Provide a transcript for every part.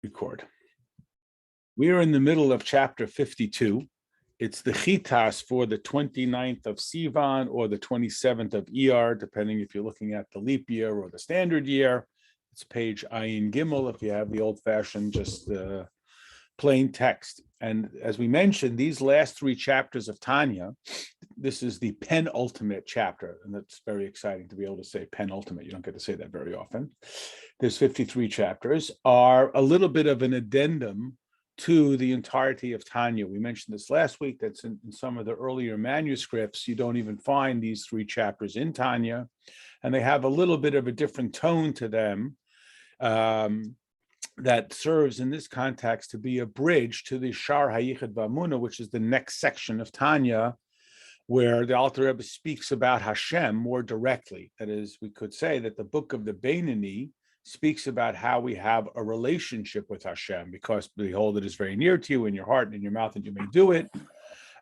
record. We are in the middle of chapter 52. It's the chitas for the 29th of Sivan or the 27th of Iyar, depending if you're looking at the leap year or the standard year. It's page Ayin Gimel if you have the old-fashioned, just plain text. And as we mentioned, these last three chapters of Tanya, this is the penultimate chapter, and that's very exciting to be able to say penultimate. You don't get to say that very often. There's 53 chapters, are a little bit of an addendum to the entirety of Tanya. We mentioned this last week, that's in some of the earlier manuscripts, you don't even find these three chapters in Tanya, and they have a little bit of a different tone to them that serves in this context to be a bridge to the Shar HaYichud V'Amunah, which is the next section of Tanya, where the Alter Rebbe speaks about Hashem more directly. That is, we could say that the book of the Beinani speaks about how we have a relationship with Hashem, because behold, it is very near to you in your heart and in your mouth, and you may do it.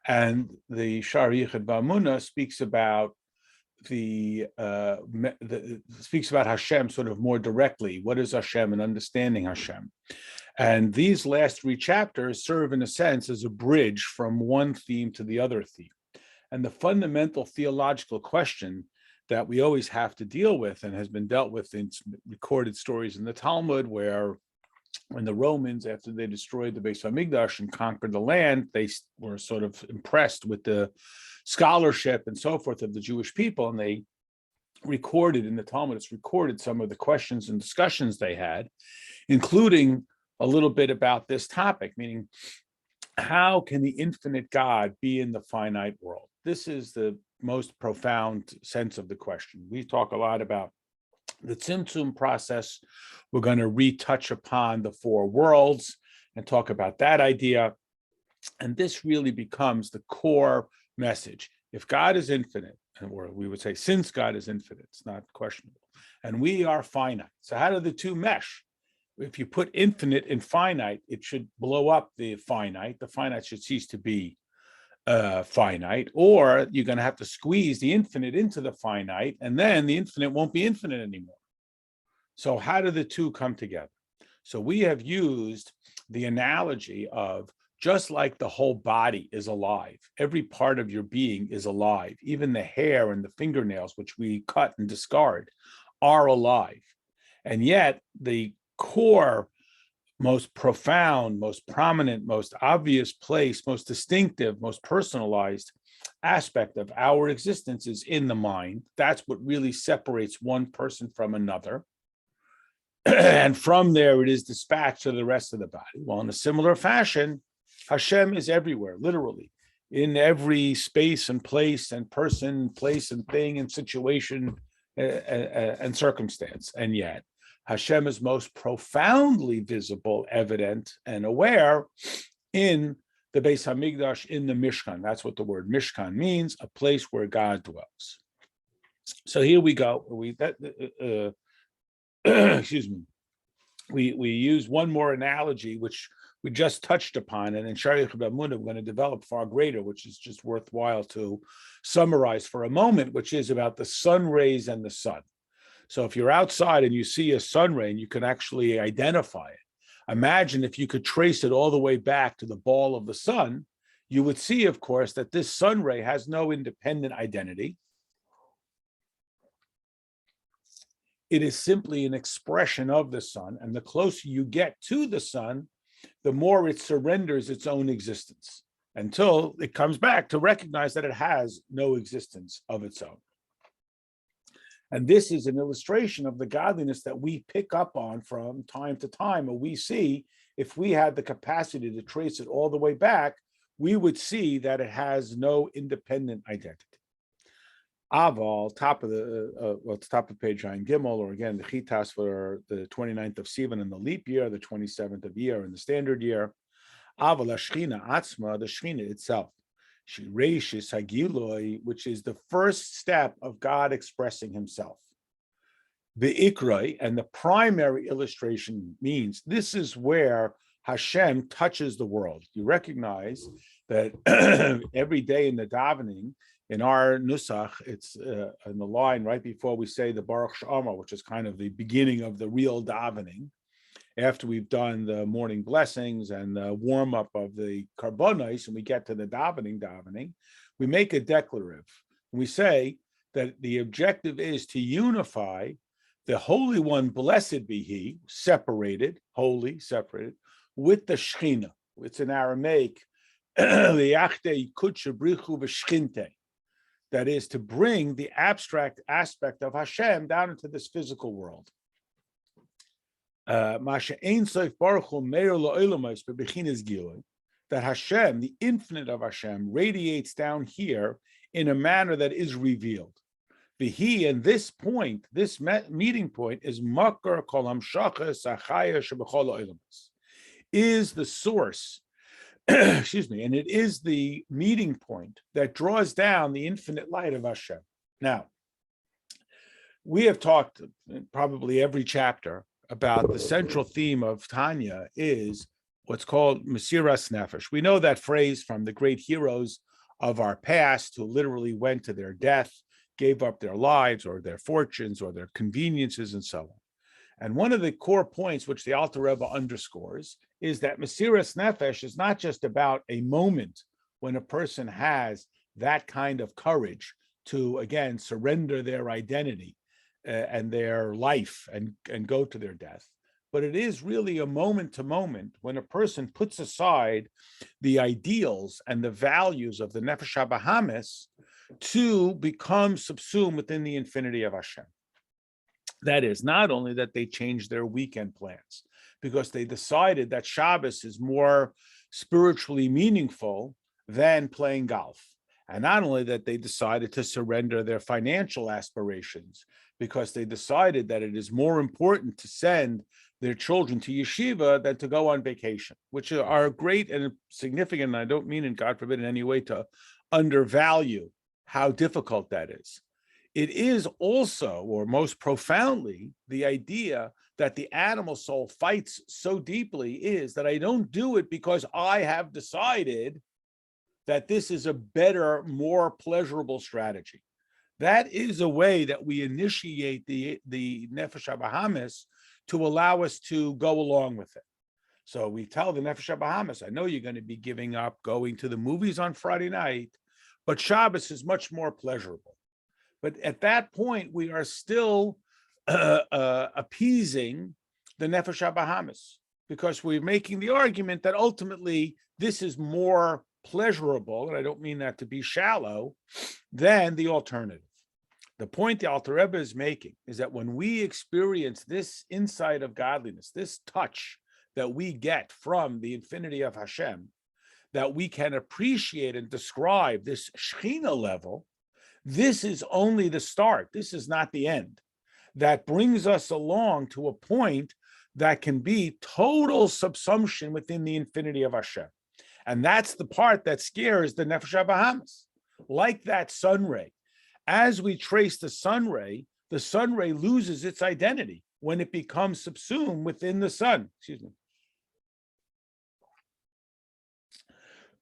And the Shar HaYichud V'Amunah speaks about speaks about Hashem sort of more directly. What is Hashem and understanding Hashem? And these last three chapters serve in a sense as a bridge from one theme to the other theme. And the fundamental theological question that we always have to deal with, and has been dealt with in recorded stories in the Talmud, where when the Romans, after they destroyed the Beis Hamikdash and conquered the land, they were sort of impressed with the scholarship and so forth of the Jewish people, and they recorded in the Talmud, it's recorded some of the questions and discussions they had, including a little bit about this topic, meaning how can the infinite God be in the finite world? This is the most profound sense of the question. We talk a lot about the Tzimtzum process. We're going to retouch upon the four worlds and talk about that idea. And this really becomes the core message. If God is infinite, or we would say since God is infinite, it's not questionable, and we are finite. So how do the two mesh? If you put infinite in finite, it should blow up the finite. The finite should cease to be finite, or you're going to have to squeeze the infinite into the finite, and then the infinite won't be infinite anymore. So how do the two come together? So we have used the analogy of just like the whole body is alive, every part of your being is alive, even the hair and the fingernails, which we cut and discard, are alive. And yet the core, most profound, most prominent, most obvious place, most distinctive, most personalized aspect of our existence is in the mind. That's what really separates one person from another. And from there, it is dispatched to the rest of the body. Well, in a similar fashion, Hashem is everywhere, literally, in every space and place and person, place and thing and situation and circumstance. And yet, Hashem is most profoundly visible, evident, and aware in the Beis Hamikdash, in the Mishkan. That's what the word Mishkan means, a place where God dwells. So here we go. Excuse me. We use one more analogy, which we just touched upon, and in Shar HaYichud V'Amunah, we're going to develop far greater, which is just worthwhile to summarize for a moment, which is about the sun rays and the sun. So if you're outside and you see a sun ray and you can actually identify it, imagine if you could trace it all the way back to the ball of the sun, you would see, of course, that this sun ray has no independent identity. It is simply an expression of the sun, and the closer you get to the sun, the more it surrenders its own existence, until it comes back to recognize that it has no existence of its own. And this is an illustration of the godliness that we pick up on from time to time, and we see, if we had the capacity to trace it all the way back, we would see that it has no independent identity. Aval, top of page Ayin Gimel, or again, the chitas for the 29th of Sivan in the leap year, the 27th of Iyar in the standard year. Aval Shechina Atzma, the Shechina itself, Reishis Hagiloi, which is the first step of God expressing himself. The Ikroi, and the primary illustration means this is where Hashem touches the world. You recognize that every day in the davening, in our nusach, it's in the line right before we say the Baruch Shama, which is kind of the beginning of the real davening. after we've done the morning blessings and the warm-up of the karbonos, and we get to the davening, we make a declarative. We say that the objective is to unify the Holy One, blessed be He, separated, holy, separated, with the Shechina. It's in Aramaic, that is to bring the abstract aspect of Hashem down into this physical world. That Hashem, the infinite of Hashem, radiates down here in a manner that is revealed. He, and this point, this meeting point, is makar kol hamshachas achaya shebechol ha'olamas, is the source, excuse me, and it is the meeting point that draws down the infinite light of Hashem. Now, we have talked probably every chapter about the central theme of Tanya is what's called Mesiras Nefesh. We know that phrase from the great heroes of our past who literally went to their death, gave up their lives or their fortunes or their conveniences and so on. And one of the core points which the Alter Rebbe underscores is that Mesiras Nefesh is not just about a moment when a person has that kind of courage to, again, surrender their identity and their life and go to their death, but it is really a moment to moment when a person puts aside the ideals and the values of the Nefesh HaBahamis to become subsumed within the infinity of Hashem. That is, not only that they changed their weekend plans because they decided that Shabbos is more spiritually meaningful than playing golf. And not only that they decided to surrender their financial aspirations because they decided that it is more important to send their children to yeshiva than to go on vacation, which are great and significant. And I don't mean, in God forbid, in any way to undervalue how difficult that is. It is also, or most profoundly, the idea that the animal soul fights so deeply is that I don't do it because I have decided that this is a better, more pleasurable strategy. That is a way that we initiate the Nefesh HaBahamis to allow us to go along with it. So we tell the Nefesh HaBahamis, I know you're going to be giving up going to the movies on Friday night, but Shabbos is much more pleasurable. But at that point, we are still appeasing the Nefesh HaBahamis because we're making the argument that ultimately this is more pleasurable, and I don't mean that to be shallow, than the alternative. The point the Alter Rebbe is making is that when we experience this insight of godliness, this touch that we get from the infinity of Hashem, that we can appreciate and describe this Shechina level, this is only the start. This is not the end. That brings us along to a point that can be total subsumption within the infinity of Hashem. And that's the part that scares the Nefesh HaBahamis. Like that sun ray, as we trace the sun ray loses its identity when it becomes subsumed within the sun. Excuse me.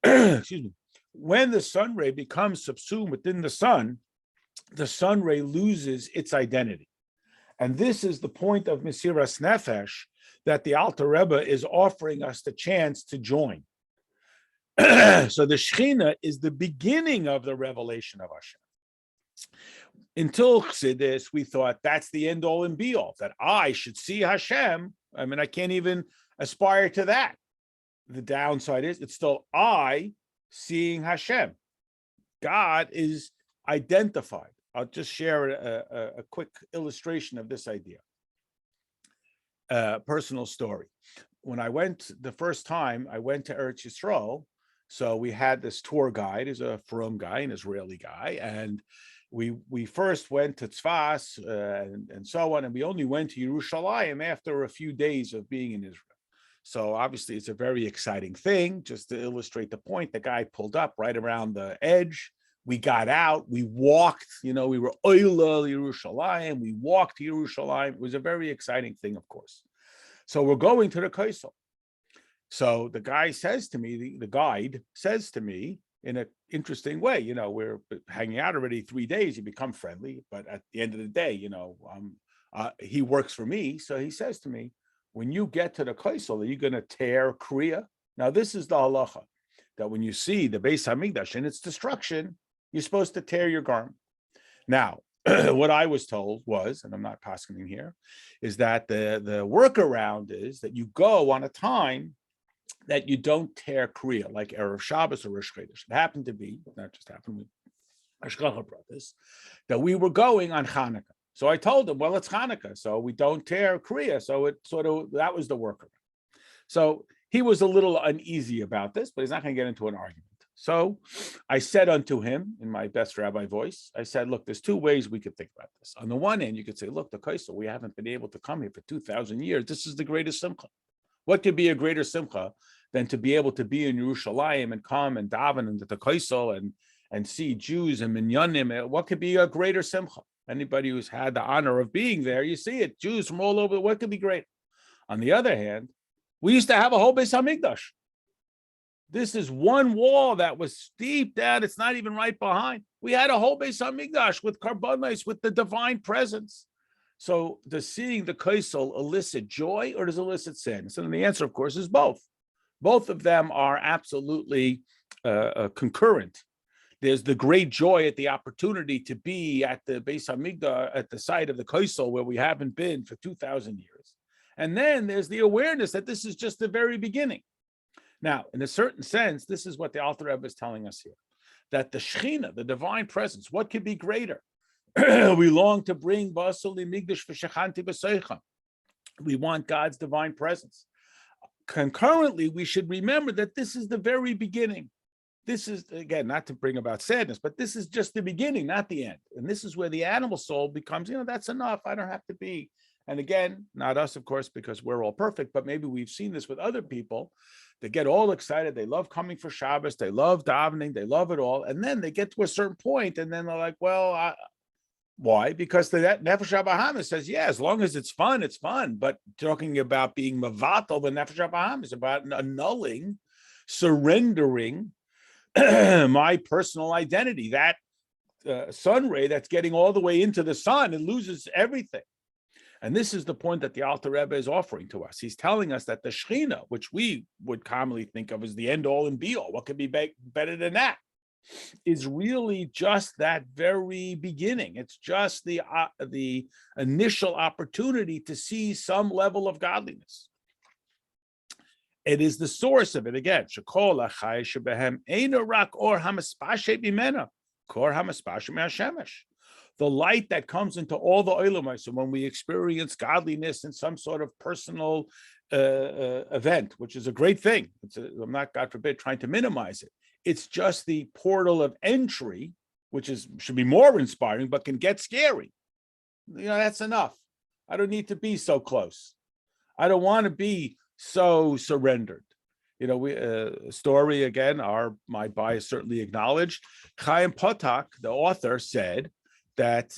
Excuse me. When the sun ray becomes subsumed within the sun ray loses its identity. And this is the point of Mesiras Nefesh that the Alter Rebbe is offering us the chance to join. So the Shechina is the beginning of the revelation of Hashem. Until Chassidus, we thought that's the end all and be all, that I should see Hashem. I mean, I can't even aspire to that. The downside is it's still I seeing Hashem. God is identified. I'll just share a quick illustration of this idea. Personal story. When I went the first time, I went to Eretz Yisrael. So we had this tour guide, he's a From guy, an Israeli guy, and we first went to Tzfas and so on, and we only went to Yerushalayim after a few days of being in Israel. So obviously it's a very exciting thing. Just to illustrate the point, the guy pulled up right around the edge. We got out, we walked, we were Oila Yerushalayim, we walked to Yerushalayim. It was a very exciting thing, of course. So we're going to the Kaisel. So the guy says to me, the guide says to me in an interesting way, we're hanging out already 3 days, you become friendly, but at the end of the day, he works for me. So he says to me, when you get to the kaisel, are you going to tear kriya? Now, this is the halacha, that when you see the Beis Hamikdash and its destruction, you're supposed to tear your garment. Now, what I was told was, and I'm not paskening here, is that the workaround is that you go on a time that you don't tear kriya, like Erev Shabbos or Rosh Chodesh. It happened to be, not just happened, Hashgacha brought this, that we were going on Hanukkah. So I told him, well, it's Hanukkah, so we don't tear kriya. So it sort of, that was the workaround. So he was a little uneasy about this, but he's not going to get into an argument. So I said unto him in my best rabbi voice, I said, look, there's two ways we could think about this. On the one hand, you could say, look, the Kaisel, we haven't been able to come here for 2,000 years. This is the greatest simcha. What could be a greater simcha than to be able to be in Yerushalayim and come and daven into the Kaisel and see Jews and minyanim? What could be a greater simcha? Anybody who's had the honor of being there, you see it. Jews from all over. What could be great? On the other hand, we used to have a whole Beis Hamikdash. This is one wall that was steep down. It's not even right behind. We had a whole Beis Hamikdash with karbonos, with the divine presence. So does seeing the kaisel elicit joy or does it elicit sin? So the answer, of course, is both. Both of them are absolutely concurrent. There's the great joy at the opportunity to be at the Beis Hamikdash, at the site of the kaisel where we haven't been for 2,000 years. And then there's the awareness that this is just the very beginning. Now, in a certain sense, this is what the Alter Rebbe is telling us here, that the Shechina, the divine presence, what could be greater? We long to bring Basali Migdash v'Shechanti b'Seicha. We want God's divine presence. Concurrently, we should remember that this is the very beginning. This is, again, not to bring about sadness, but this is just the beginning, not the end. And this is where the animal soul becomes, that's enough. I don't have to be. And again, not us, of course, because we're all perfect, but maybe we've seen this with other people. They get all excited. They love coming for Shabbos. They love davening. They love it all. And then they get to a certain point, and then they're like, well, why? Because that Nefesh HaBahamis says, yeah, as long as it's fun, it's fun. But talking about being Mavatal, the Nefesh HaBahamis is about annulling, surrendering my personal identity. That sun ray that's getting all the way into the sun, it loses everything. And this is the point that the Alter Rebbe is offering to us. He's telling us that the Shechina, which we would commonly think of as the end-all and be-all, what could be better than that, is really just that very beginning. It's just the initial opportunity to see some level of godliness. It is the source of it. Again, Shekol Achai Shebehem Eino Rak Or Hamaspashe Bimena Kor Hamaspashe Me'Hashemesh. The light that comes into all the olamai. So when we experience godliness in some sort of personal event, which is a great thing, I'm not, God forbid, trying to minimize it. It's just the portal of entry, which should be more inspiring, but can get scary. That's enough. I don't need to be so close. I don't want to be so surrendered. Story again, my bias certainly acknowledged. Chaim Potok, the author, said that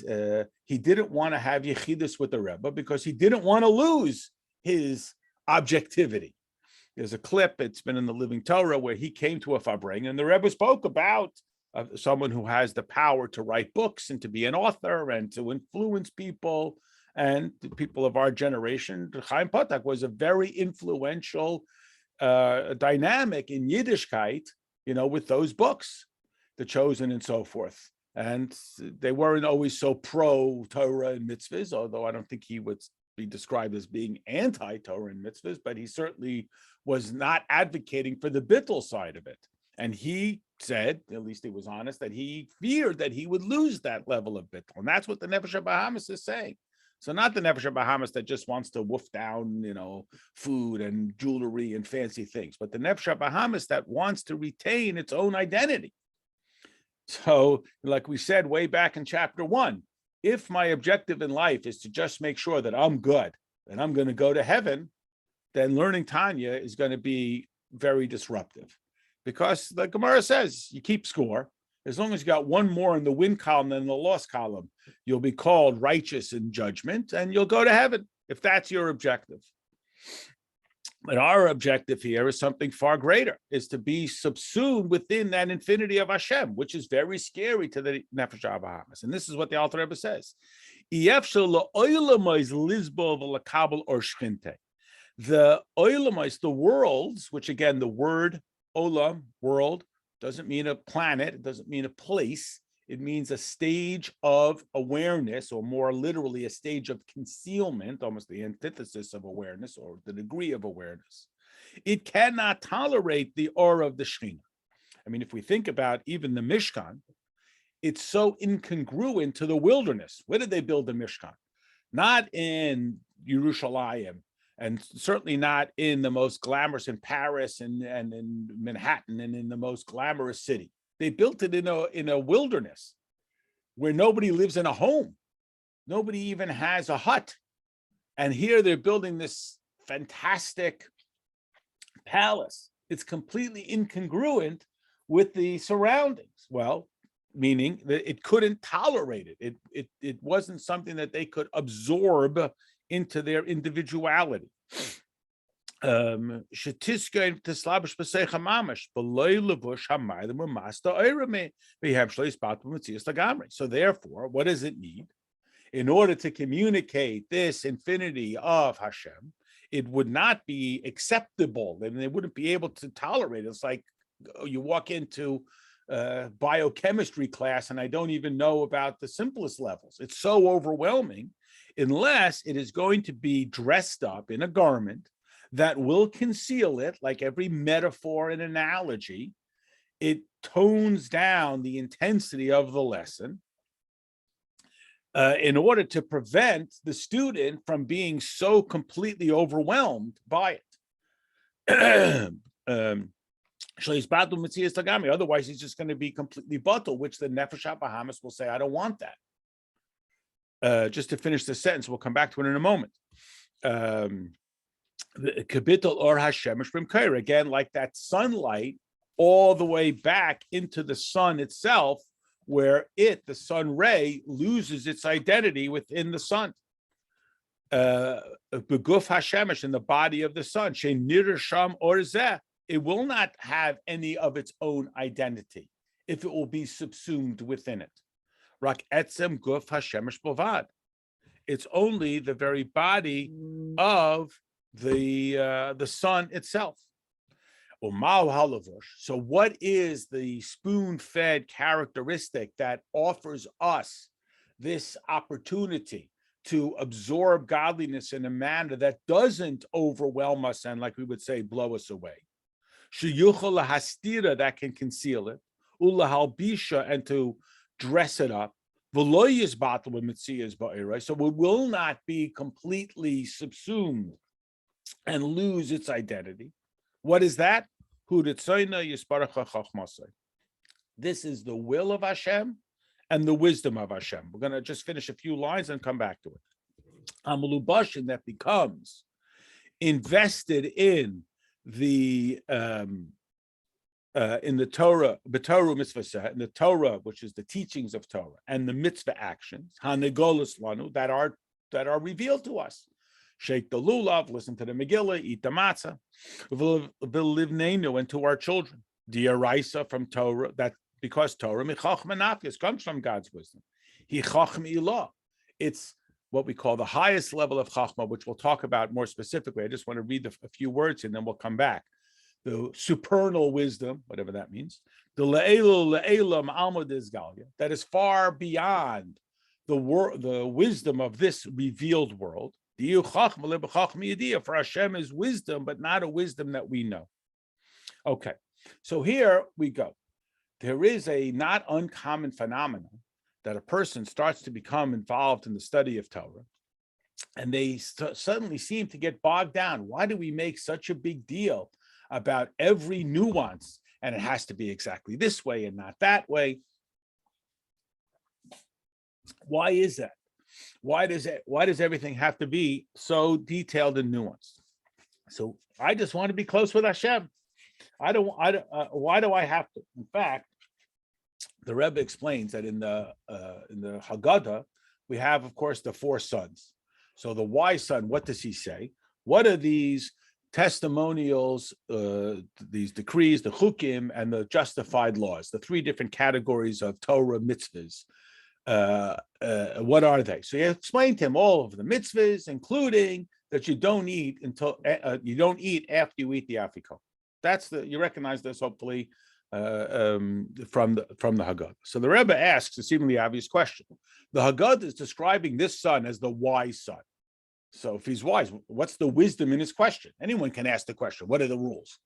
he didn't want to have Yechidus with the Rebbe because he didn't want to lose his objectivity. There's a clip, it's been in the Living Torah, where he came to a Farbrengen, and the Rebbe spoke about someone who has the power to write books and to be an author and to influence people. And the people of our generation, Chaim Potok was a very influential dynamic in Yiddishkeit, with those books, The Chosen and so forth. And they weren't always so pro-Torah and mitzvahs, although I don't think he would be described as being anti-Torah and mitzvahs, but he certainly was not advocating for the bittul side of it. And he said, at least he was honest, that he feared that he would lose that level of bittul. And that's what the Nefesh HaBahamis is saying. So not the Nefesh HaBahamis that just wants to woof down, food and jewelry and fancy things, but the Nefesh HaBahamis that wants to retain its own identity. So, like we said way back in chapter 1, if my objective in life is to just make sure that I'm good and I'm going to go to heaven, then learning Tanya is going to be very disruptive. Because the Gemara says you keep score. As long as you got one more in the win column than the loss column, you'll be called righteous in judgment and you'll go to heaven if that's your objective. But our objective here is something far greater, is to be subsumed within that infinity of Hashem, which is very scary to the Nefesh HaBahamis. And this is what the Alter Rebbe says. The olamais, the worlds, which again, the word olam, world, doesn't mean a planet, it doesn't mean a place. It means a stage of awareness, or more literally, a stage of concealment, almost the antithesis of awareness, or the degree of awareness. It cannot tolerate the aura of the Shekhinah. I mean, if we think about even the Mishkan, it's so incongruent to the wilderness. Where did they build the Mishkan? Not in Yerushalayim, and certainly not in the most glamorous in Paris and in Manhattan and in the most glamorous city. They built it in a wilderness where nobody lives in a home. Nobody even has a hut. And here they're building this fantastic palace. It's completely incongruent with the surroundings. Well, meaning that it couldn't tolerate it. It wasn't something that they could absorb into their individuality. So therefore, what does it need? In order to communicate this infinity of Hashem, it would not be acceptable, and they wouldn't be able to tolerate it. It's like you walk into biochemistry class and I don't even know about the simplest levels. It's so overwhelming, unless it is going to be dressed up in a garment that will conceal it. Like every metaphor and analogy, it tones down the intensity of the lesson in order to prevent the student from being so completely overwhelmed by it. Otherwise, he's just going to be completely batal, which the Nefesh HaBahamis will say, I don't want that. Just to finish the sentence, we'll come back to it in a moment. Kapitel or Hashemesh b'mkair, again, like that sunlight, all the way back into the sun itself, where the sun ray, loses its identity within the sun. Beguf Hashemesh, in the body of the sun, she'nir sham orzeh, it will not have any of its own identity if it will be subsumed within it. Rak etzem guf Hashemesh bovad. It's only the very body of the sun itself. So what is the spoon-fed characteristic that offers us this opportunity to absorb godliness in a manner that doesn't overwhelm us and, like we would say, blow us away? That can conceal it, and to dress it up. So it will not be completely subsumed and lose its identity. What is that? This is the will of Hashem and the wisdom of Hashem. We're going to just finish a few lines and come back to it. Amalubashin, that becomes invested in the Torah, b'Torah mitzvah, in the Torah, which is the teachings of Torah, and the mitzvah actions, hanegolos lanu, that are revealed to us. Shake the lulav, listen to the Megillah, eat the matzah, v'livneinu, and to our children. Diaraisa, from Torah, that because Torah michachma nafkes comes from God's wisdom. He chachma ilah. It's what we call the highest level of chachma, which we'll talk about more specifically. I just want to read a few words and then we'll come back. The supernal wisdom, whatever that means, the le'elu le'elam alma dizgalia, that is far beyond the wisdom of this revealed world. For Hashem is wisdom, but not a wisdom that we know. Okay, so here we go. There is a not uncommon phenomenon that a person starts to become involved in the study of Torah, and they suddenly seem to get bogged down. Why do we make such a big deal about every nuance? And it has to be exactly this way and not that way. Why is that? Why does everything have to be so detailed and nuanced? So I just want to be close with Hashem. Why do I have to? In fact, the Rebbe explains that in the Haggadah, we have, of course, the four sons. So the wise son, what does he say? What are these testimonials, these decrees, the chukim, and the justified laws, the three different categories of Torah mitzvahs? What are they? So he explained to him all of the mitzvahs, including that you don't eat until you don't eat after you eat the afikomen. You recognize this hopefully from the Haggadah. So the Rebbe asks a seemingly obvious question. The Haggadah is describing this son as the wise son. So if he's wise, what's the wisdom in his question? Anyone can ask the question, what are the rules?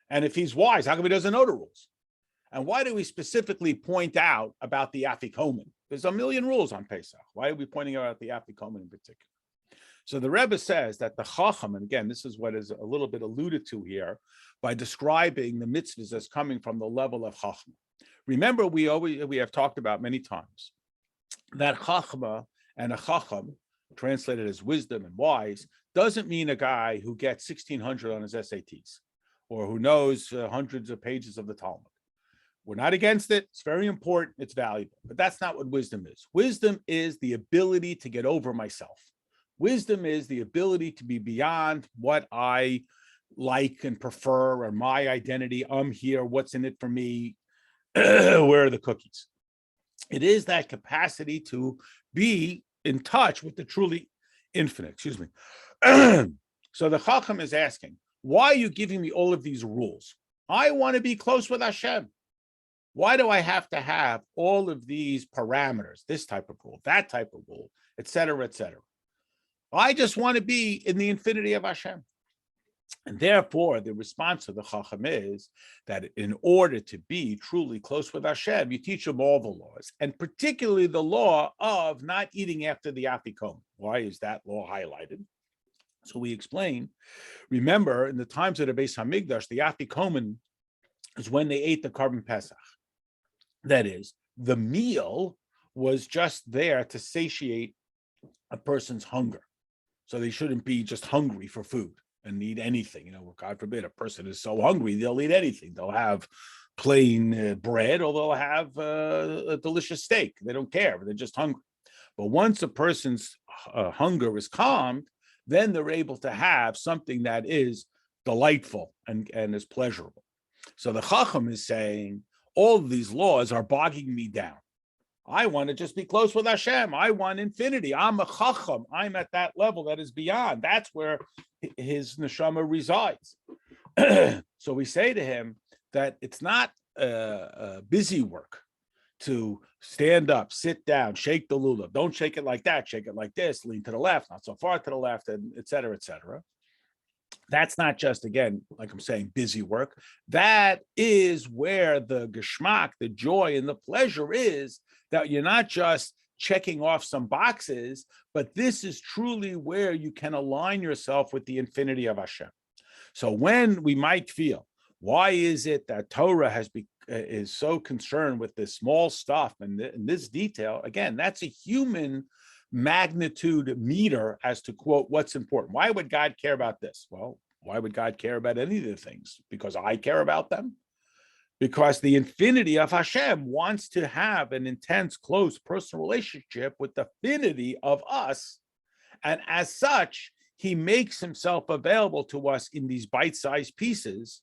And if he's wise, how come he doesn't know the rules? And why do we specifically point out about the afikomen? There's a million rules on Pesach. Why are we pointing out the afikomen in particular? So the Rebbe says that the Chacham, and again, this is what is a little bit alluded to here by describing the mitzvahs as coming from the level of Chachma. Remember, we have talked about many times that Chachma and a Chacham, translated as wisdom and wise, doesn't mean a guy who gets 1,600 on his SATs or who knows hundreds of pages of the Talmud. We're not against it. It's very important. It's valuable. But that's not what wisdom is. Wisdom is the ability to get over myself. Wisdom is the ability to be beyond what I like and prefer or my identity. I'm here. What's in it for me? Where are the cookies? It is that capacity to be in touch with the truly infinite. Excuse me. So the Chacham is asking, why are you giving me all of these rules? I want to be close with Hashem. Why do I have to have all of these parameters, this type of rule, that type of rule, et cetera, et cetera? I just want to be in the infinity of Hashem. And therefore, the response of the Chacham is that in order to be truly close with Hashem, you teach them all the laws, and particularly the law of not eating after the afikomen. Why is that law highlighted? So we explain, remember, in the times of the Beis Hamikdash, the afikomen is when they ate the carbon Pesach. That is, the meal was just there to satiate a person's hunger. So they shouldn't be just hungry for food and eat anything. God forbid, a person is so hungry, they'll eat anything. They'll have plain bread or they'll have a delicious steak. They don't care, they're just hungry. But once a person's hunger is calmed, then they're able to have something that is delightful and is pleasurable. So the Chacham is saying, all of these laws are bogging me down. I want to just be close with Hashem. I want infinity. I'm a Chacham. I'm at that level that is beyond. That's where his neshama resides. So we say to him that it's not busy work to stand up, sit down, shake the lulav. Don't shake it like that. Shake it like this. Lean to the left, not so far to the left, and et cetera, et cetera. That's not just, again, like I'm saying, busy work. That is where the geschmack, the joy and the pleasure is, that you're not just checking off some boxes, but this is truly where you can align yourself with the infinity of Hashem. So when we might feel, why is it that Torah is so concerned with this small stuff and this detail? Again, that's a human magnitude meter as to, quote, what's important. Why would God care about this? Well, why would God care about any of the things? Because I care about them? Because the infinity of Hashem wants to have an intense, close personal relationship with the infinity of us. And as such, he makes himself available to us in these bite-sized pieces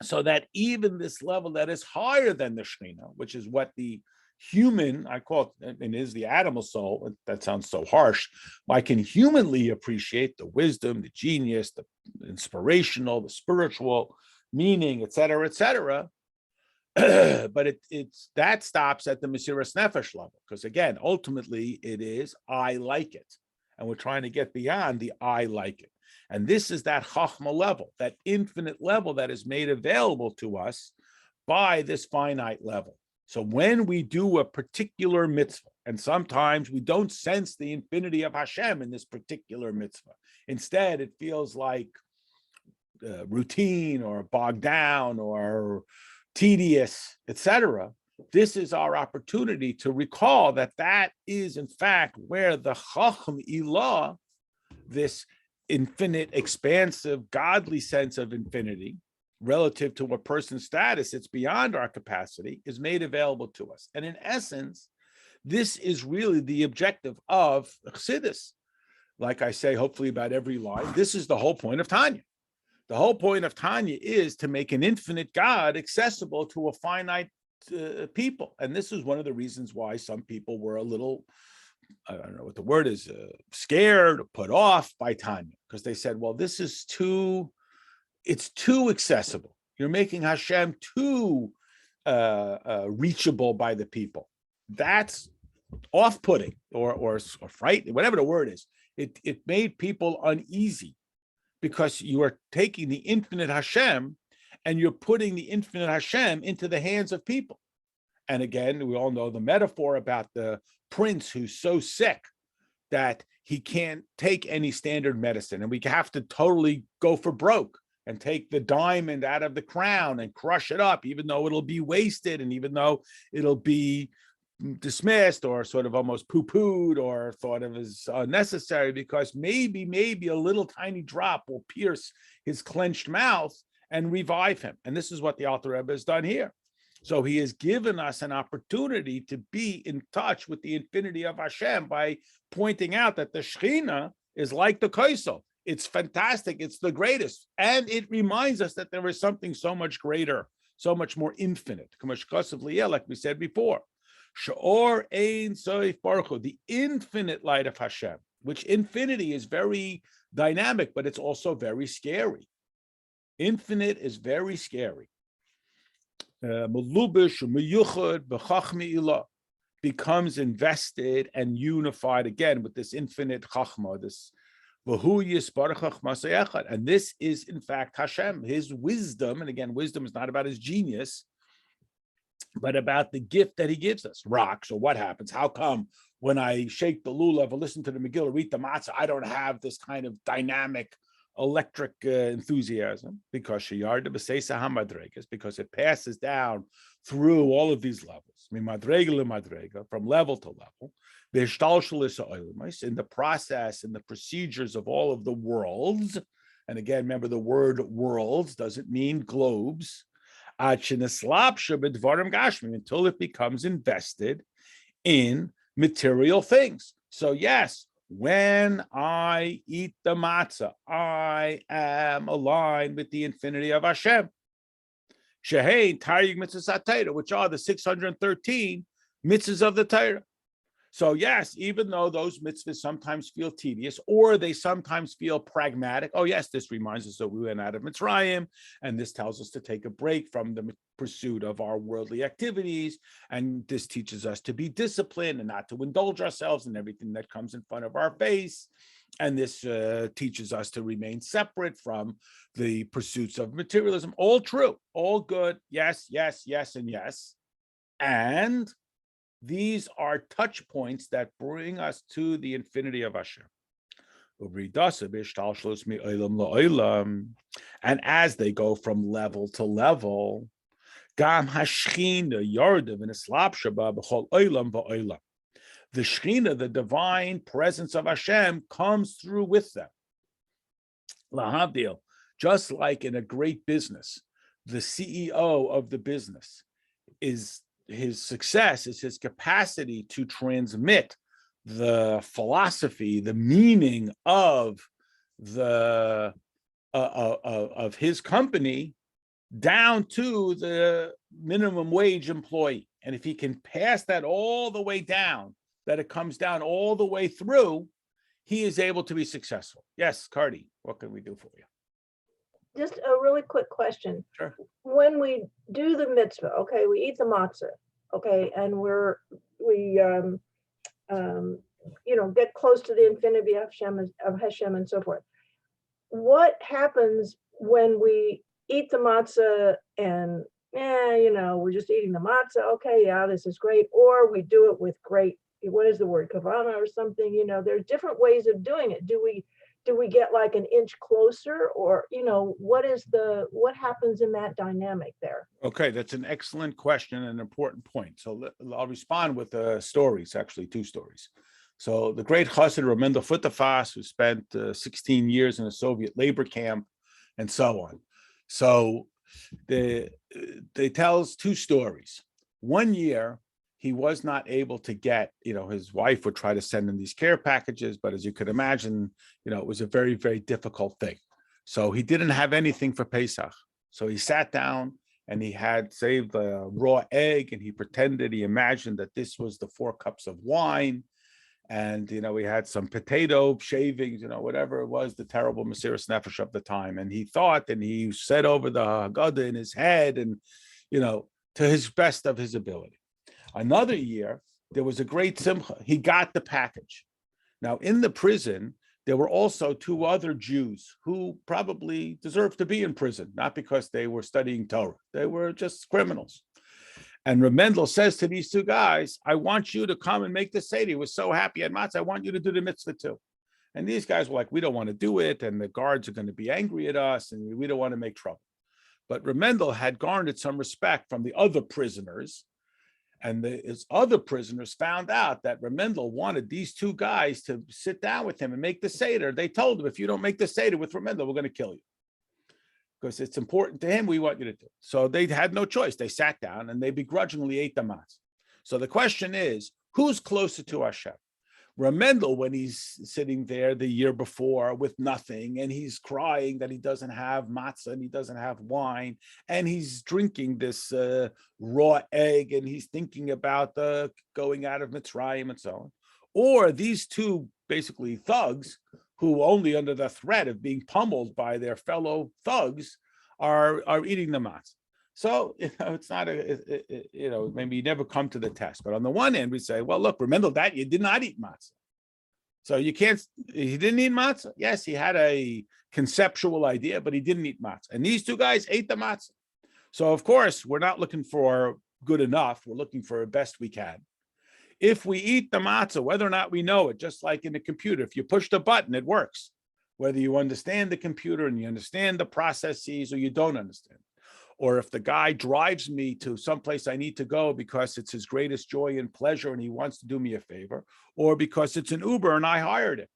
so that even this level that is higher than the Shekhinah, which is what the human, I call it, and is the animal soul, that sounds so harsh, I can humanly appreciate the wisdom, the genius, the inspirational, the spiritual meaning, et cetera, but it's that stops at the Mesiras Nefesh level, because again, ultimately it is I like it, and we're trying to get beyond the I like it, and this is that Chachma level, that infinite level that is made available to us by this finite level. So when we do a particular mitzvah, and sometimes we don't sense the infinity of Hashem in this particular mitzvah, instead it feels like routine or bogged down or tedious, etc. This is our opportunity to recall that that is in fact where the Chacham Ilah, this infinite, expansive, godly sense of infinity, relative to a person's status, it's beyond our capacity, is made available to us. And in essence, this is really the objective of Chassidus. Like I say, hopefully about every line, this is the whole point of Tanya. The whole point of Tanya is to make an infinite God accessible to a finite people. And this is one of the reasons why some people were a little I don't know what the word is, scared, put off by Tanya, because they said, well, this is it's too accessible. You're making Hashem too reachable by the people. That's off-putting or frightening, whatever the word is. It made people uneasy, because you are taking the infinite Hashem and you're putting the infinite Hashem into the hands of people. And again, we all know the metaphor about the prince who's so sick that he can't take any standard medicine, and we have to totally go for broke and take the diamond out of the crown and crush it up, even though it'll be wasted and even though it'll be dismissed or sort of almost poo-pooed or thought of as unnecessary, because maybe a little tiny drop will pierce his clenched mouth and revive him. And this is what the Alter Rebbe has done here. So he has given us an opportunity to be in touch with the infinity of Hashem by pointing out that the Shekhinah is like the Kaisel. It's fantastic. It's the greatest. And it reminds us that there is something so much greater, so much more infinite. Like we said before. Sha'or ein soif baruch hu, the infinite light of Hashem, which infinity is very dynamic, but it's also very scary. Infinite is very scary. Becomes invested and unified again with this infinite chachma, this and this is in fact Hashem, his wisdom. And again, wisdom is not about his genius, but about the gift that he gives us. Rocks, or what happens? How come when I shake the lulav or listen to the Megillah, or eat the matzah, I don't have this kind of dynamic, electric enthusiasm? Because sheyarda b'seisa hamadregas, because it passes down through all of these levels. I mean, madrega lemadrega, from level to level. In the process and the procedures of all of the worlds. And again, remember, the word worlds doesn't mean globes. Until it becomes invested in material things. So yes, when I eat the matzah, I am aligned with the infinity of Hashem. Shehein Taryig mitzvahs HaTorah, which are the 613 mitzvahs of the Torah. So yes, even though those mitzvahs sometimes feel tedious, or they sometimes feel pragmatic. Oh yes, this reminds us that we went out of Mitzrayim, and this tells us to take a break from the pursuit of our worldly activities, and this teaches us to be disciplined and not to indulge ourselves in everything that comes in front of our face. And this teaches us to remain separate from the pursuits of materialism. All true, all good. Yes, yes, yes, and yes. And these are touch points that bring us to the infinity of Hashem. And as they go from level to level, the Shekhinah, the divine presence of Hashem, comes through with them. Lahavdil, just like in a great business, the CEO of the business is his success is his capacity to transmit the philosophy, the meaning of the of his company down to the minimum wage employee. And if he can pass that all the way down, that it comes down all the way through, he is able to be successful. Yes, Cardi, what can we do for you? Just a really quick question. Sure. When we do the mitzvah, okay, we eat the matzah, okay, and we get close to the infinity of Hashem and so forth. What happens when we eat the matzah and we're just eating the matzah? Okay, yeah, this is great. Or we do it with great, what is the word, kavana or something? There's different ways of doing it. Do we get like an inch closer, or what happens in that dynamic there? Okay, that's an excellent question and an important point. So I'll respond with stories, actually 2 stories. So the great Chassid Ramendel Futafas, who spent 16 years in a Soviet labor camp and so on. So they tells 2 stories. One year, he was not able to get, his wife would try to send him these care packages, but as you could imagine, it was a very, very difficult thing. So he didn't have anything for Pesach. So he sat down and he had saved a raw egg, and he pretended, he imagined that this was the 4 cups of wine. And, we had some potato shavings, whatever it was, the terrible Mesiras Nefesh of the time. And he thought, and he said over the Haggadah in his head, and, to his best of his ability. Another year, there was a great simcha. He got the package. Now, in the prison, there were also two other Jews who probably deserved to be in prison, not because they were studying Torah. They were just criminals. And Reb Mendel says to these two guys, I want you to come and make the Seder. He was so happy at Matzah. I want you to do the mitzvah too. And these guys were like, we don't want to do it. And the guards are going to be angry at us. And we don't want to make trouble. But Reb Mendel had garnered some respect from the other prisoners. And his other prisoners found out that Reb Mendel wanted these two guys to sit down with him and make the Seder. They told him, if you don't make the Seder with Reb Mendel, we're going to kill you. Because it's important to him, we want you to do it. So they had no choice. They sat down and they begrudgingly ate the matzah. So the question is, who's closer to Hashem? Reb Mendel, when he's sitting there the year before with nothing, and he's crying that he doesn't have matzah and he doesn't have wine, and he's drinking this raw egg, and he's thinking about the going out of Mitzrayim and so on. Or these two basically thugs who only under the threat of being pummeled by their fellow thugs are eating the matzah. So, it's not maybe you never come to the test. But on the one hand, we say, well, look, remember that you did not eat matzah. So he didn't eat matzah. Yes, he had a conceptual idea, but he didn't eat matzah. And these two guys ate the matzah. So, of course, we're not looking for good enough. We're looking for the best we can. If we eat the matzah, whether or not we know it, just like in a computer, if you push the button, it works. Whether you understand the computer and you understand the processes or you don't understand. Or if the guy drives me to someplace I need to go because it's his greatest joy and pleasure and he wants to do me a favor, or because it's an Uber and I hired it.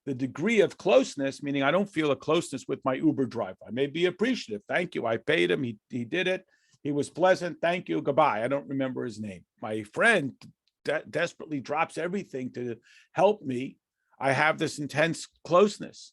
The degree of closeness, meaning I don't feel a closeness with my Uber driver. I may be appreciative. Thank you. I paid him. He did it. He was pleasant. Thank you. Goodbye. I don't remember his name. My friend desperately drops everything to help me. I have this intense closeness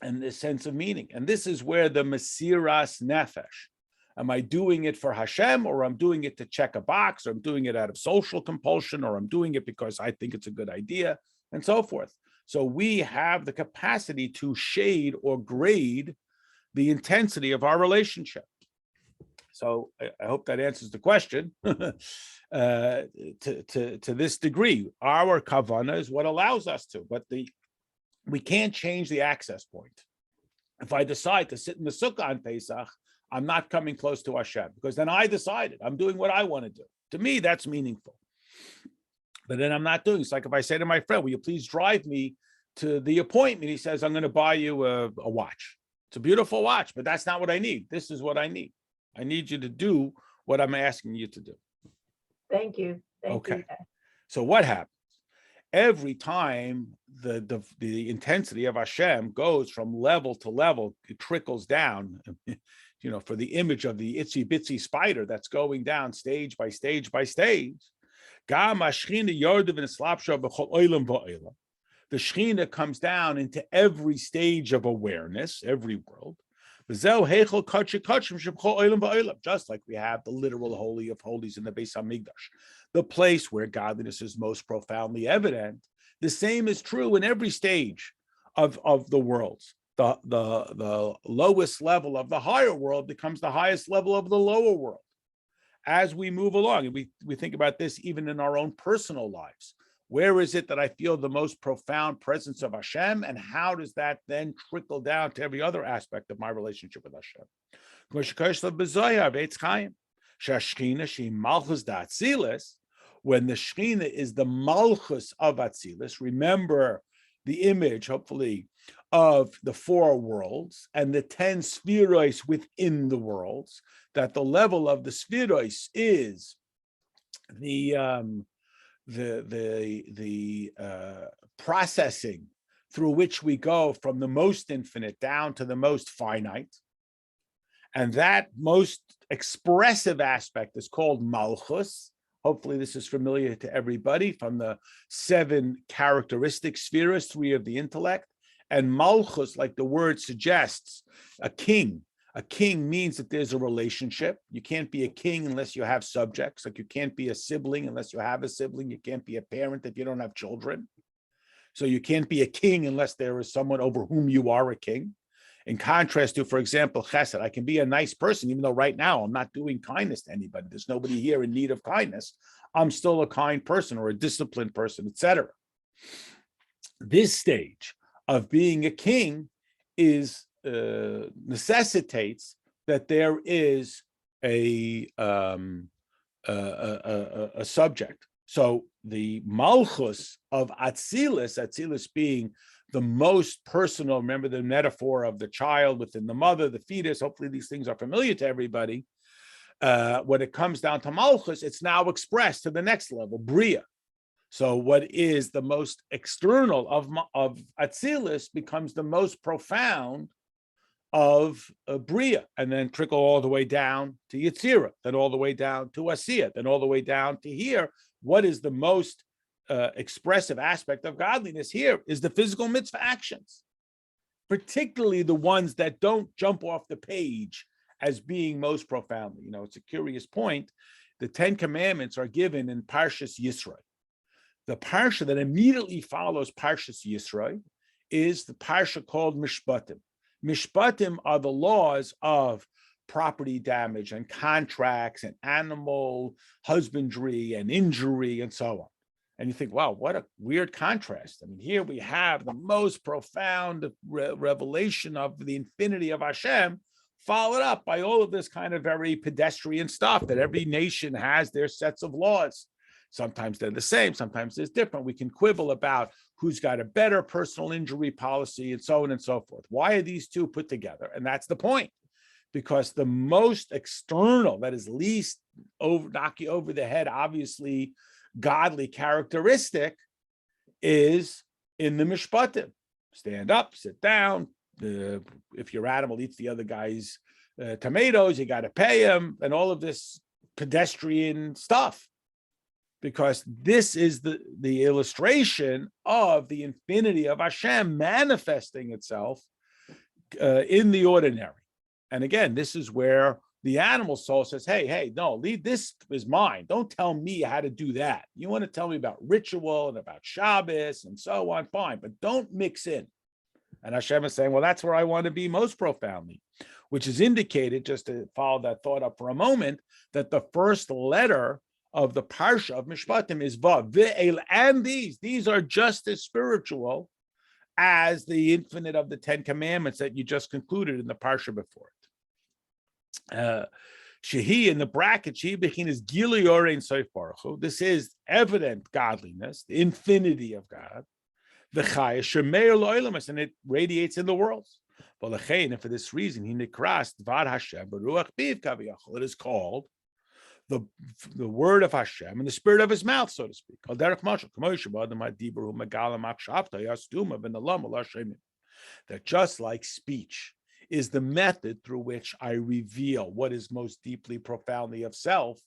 and this sense of meaning. And this is where the Mesiras Nefesh. Am I doing it for Hashem, or I'm doing it to check a box, or I'm doing it out of social compulsion, or I'm doing it because I think it's a good idea, and so forth. So we have the capacity to shade or grade the intensity of our relationship. So I hope that answers the question. To this degree, our kavanah is what allows us to, but we can't change the access point. If I decide to sit in the sukkah on Pesach, I'm not coming close to Hashem, because then I decided I'm doing what I want to do. To me, that's meaningful. But then I'm not doing it. It's like if I say to my friend, will you please drive me to the appointment? He says, I'm going to buy you a watch. It's a beautiful watch, but that's not what I need. This is what I need. I need you to do what I'm asking you to do. Thank you. Thank you. So what happens? Every time the intensity of Hashem goes from level to level, it trickles down, for the image of the itsy bitsy spider that's going down stage by stage by stage. The Shekhinah comes down into every stage of awareness, every world. Just like we have the literal Holy of Holies in the Beis Hamikdash, the place where godliness is most profoundly evident. The same is true in every stage of the worlds. The lowest level of the higher world becomes the highest level of the lower world as we move along. And we think about this even in our own personal lives. Where is it that I feel the most profound presence of Hashem, and how does that then trickle down to every other aspect of my relationship with Hashem? When the Shekhinah is the Malchus of Atzilus, remember the image, hopefully, of the four worlds and the 10 spheroids within the worlds, that the level of the spheroids is the processing through which we go from the most infinite down to the most finite. And that most expressive aspect is called Malchus. Hopefully this is familiar to everybody, from the 7 characteristic spheres, 3 of the intellect. And Malchus, like the word suggests, a king, A king means that there's a relationship. You can't be a king unless you have subjects. Like you can't be a sibling unless you have a sibling. You can't be a parent if you don't have children. So you can't be a king unless there is someone over whom you are a king. In contrast to, for example, chesed, I can be a nice person, even though right now I'm not doing kindness to anybody. There's nobody here in need of kindness. I'm still a kind person or a disciplined person, etc. This stage of being a king is necessitates that there is a subject. So the malchus of Atzilus being the most personal, remember the metaphor of the child within the mother, the fetus, hopefully these things are familiar to everybody. When it comes down to malchus, it's now expressed to the next level, bria. So what is the most external of Atzilus becomes the most profound of Bria, and then trickle all the way down to Yetzirah, then all the way down to Asiyah, then all the way down to here. What is the most expressive aspect of godliness here is the physical mitzvah actions, particularly the ones that don't jump off the page as being most profoundly. You know, it's a curious point. The 10 Commandments are given in Parshas Yisro. The parsha that immediately follows Parshas Yisro is the parsha called Mishpatim. Mishpatim are the laws of property damage and contracts and animal husbandry and injury and so on. And you think, wow, what a weird contrast. I mean, here we have the most profound revelation of the infinity of Hashem, followed up by all of this kind of very pedestrian stuff that every nation has their sets of laws. Sometimes they're the same, sometimes there's different. We can quibble about who's got a better personal injury policy and so on and so forth. Why are these two put together? And that's the point, because the most external, that is least knock you over the head, obviously godly characteristic is in the mishpatim. Stand up, sit down. If your animal eats the other guy's tomatoes, you got to pay him, and all of this pedestrian stuff. Because this is the illustration of the infinity of Hashem manifesting itself in the ordinary. And again, this is where the animal soul says, hey, no, this is mine. Don't tell me how to do that. You want to tell me about ritual and about Shabbos and so on, fine, but don't mix in. And Hashem is saying, well, that's where I want to be most profoundly, which is indicated, just to follow that thought up for a moment, that the first letter of the parsha of Mishpatim is Vav, Ve'el, and these are just as spiritual as the infinite of the 10 Commandments that you just concluded in the parsha before it. Shehi, in the bracket, Shehi Bechin is Gili Yorein Soif Baruch Hu. This is evident godliness, the infinity of God. The Chaya Shemeir Lo'olamus, and it radiates in the world. And for this reason, He Nikras Dvar Hashem Baruch Biv Kaviyachol. It is called the word of Hashem and the spirit of his mouth, so to speak. That just like speech is the method through which I reveal what is most deeply, profoundly of self.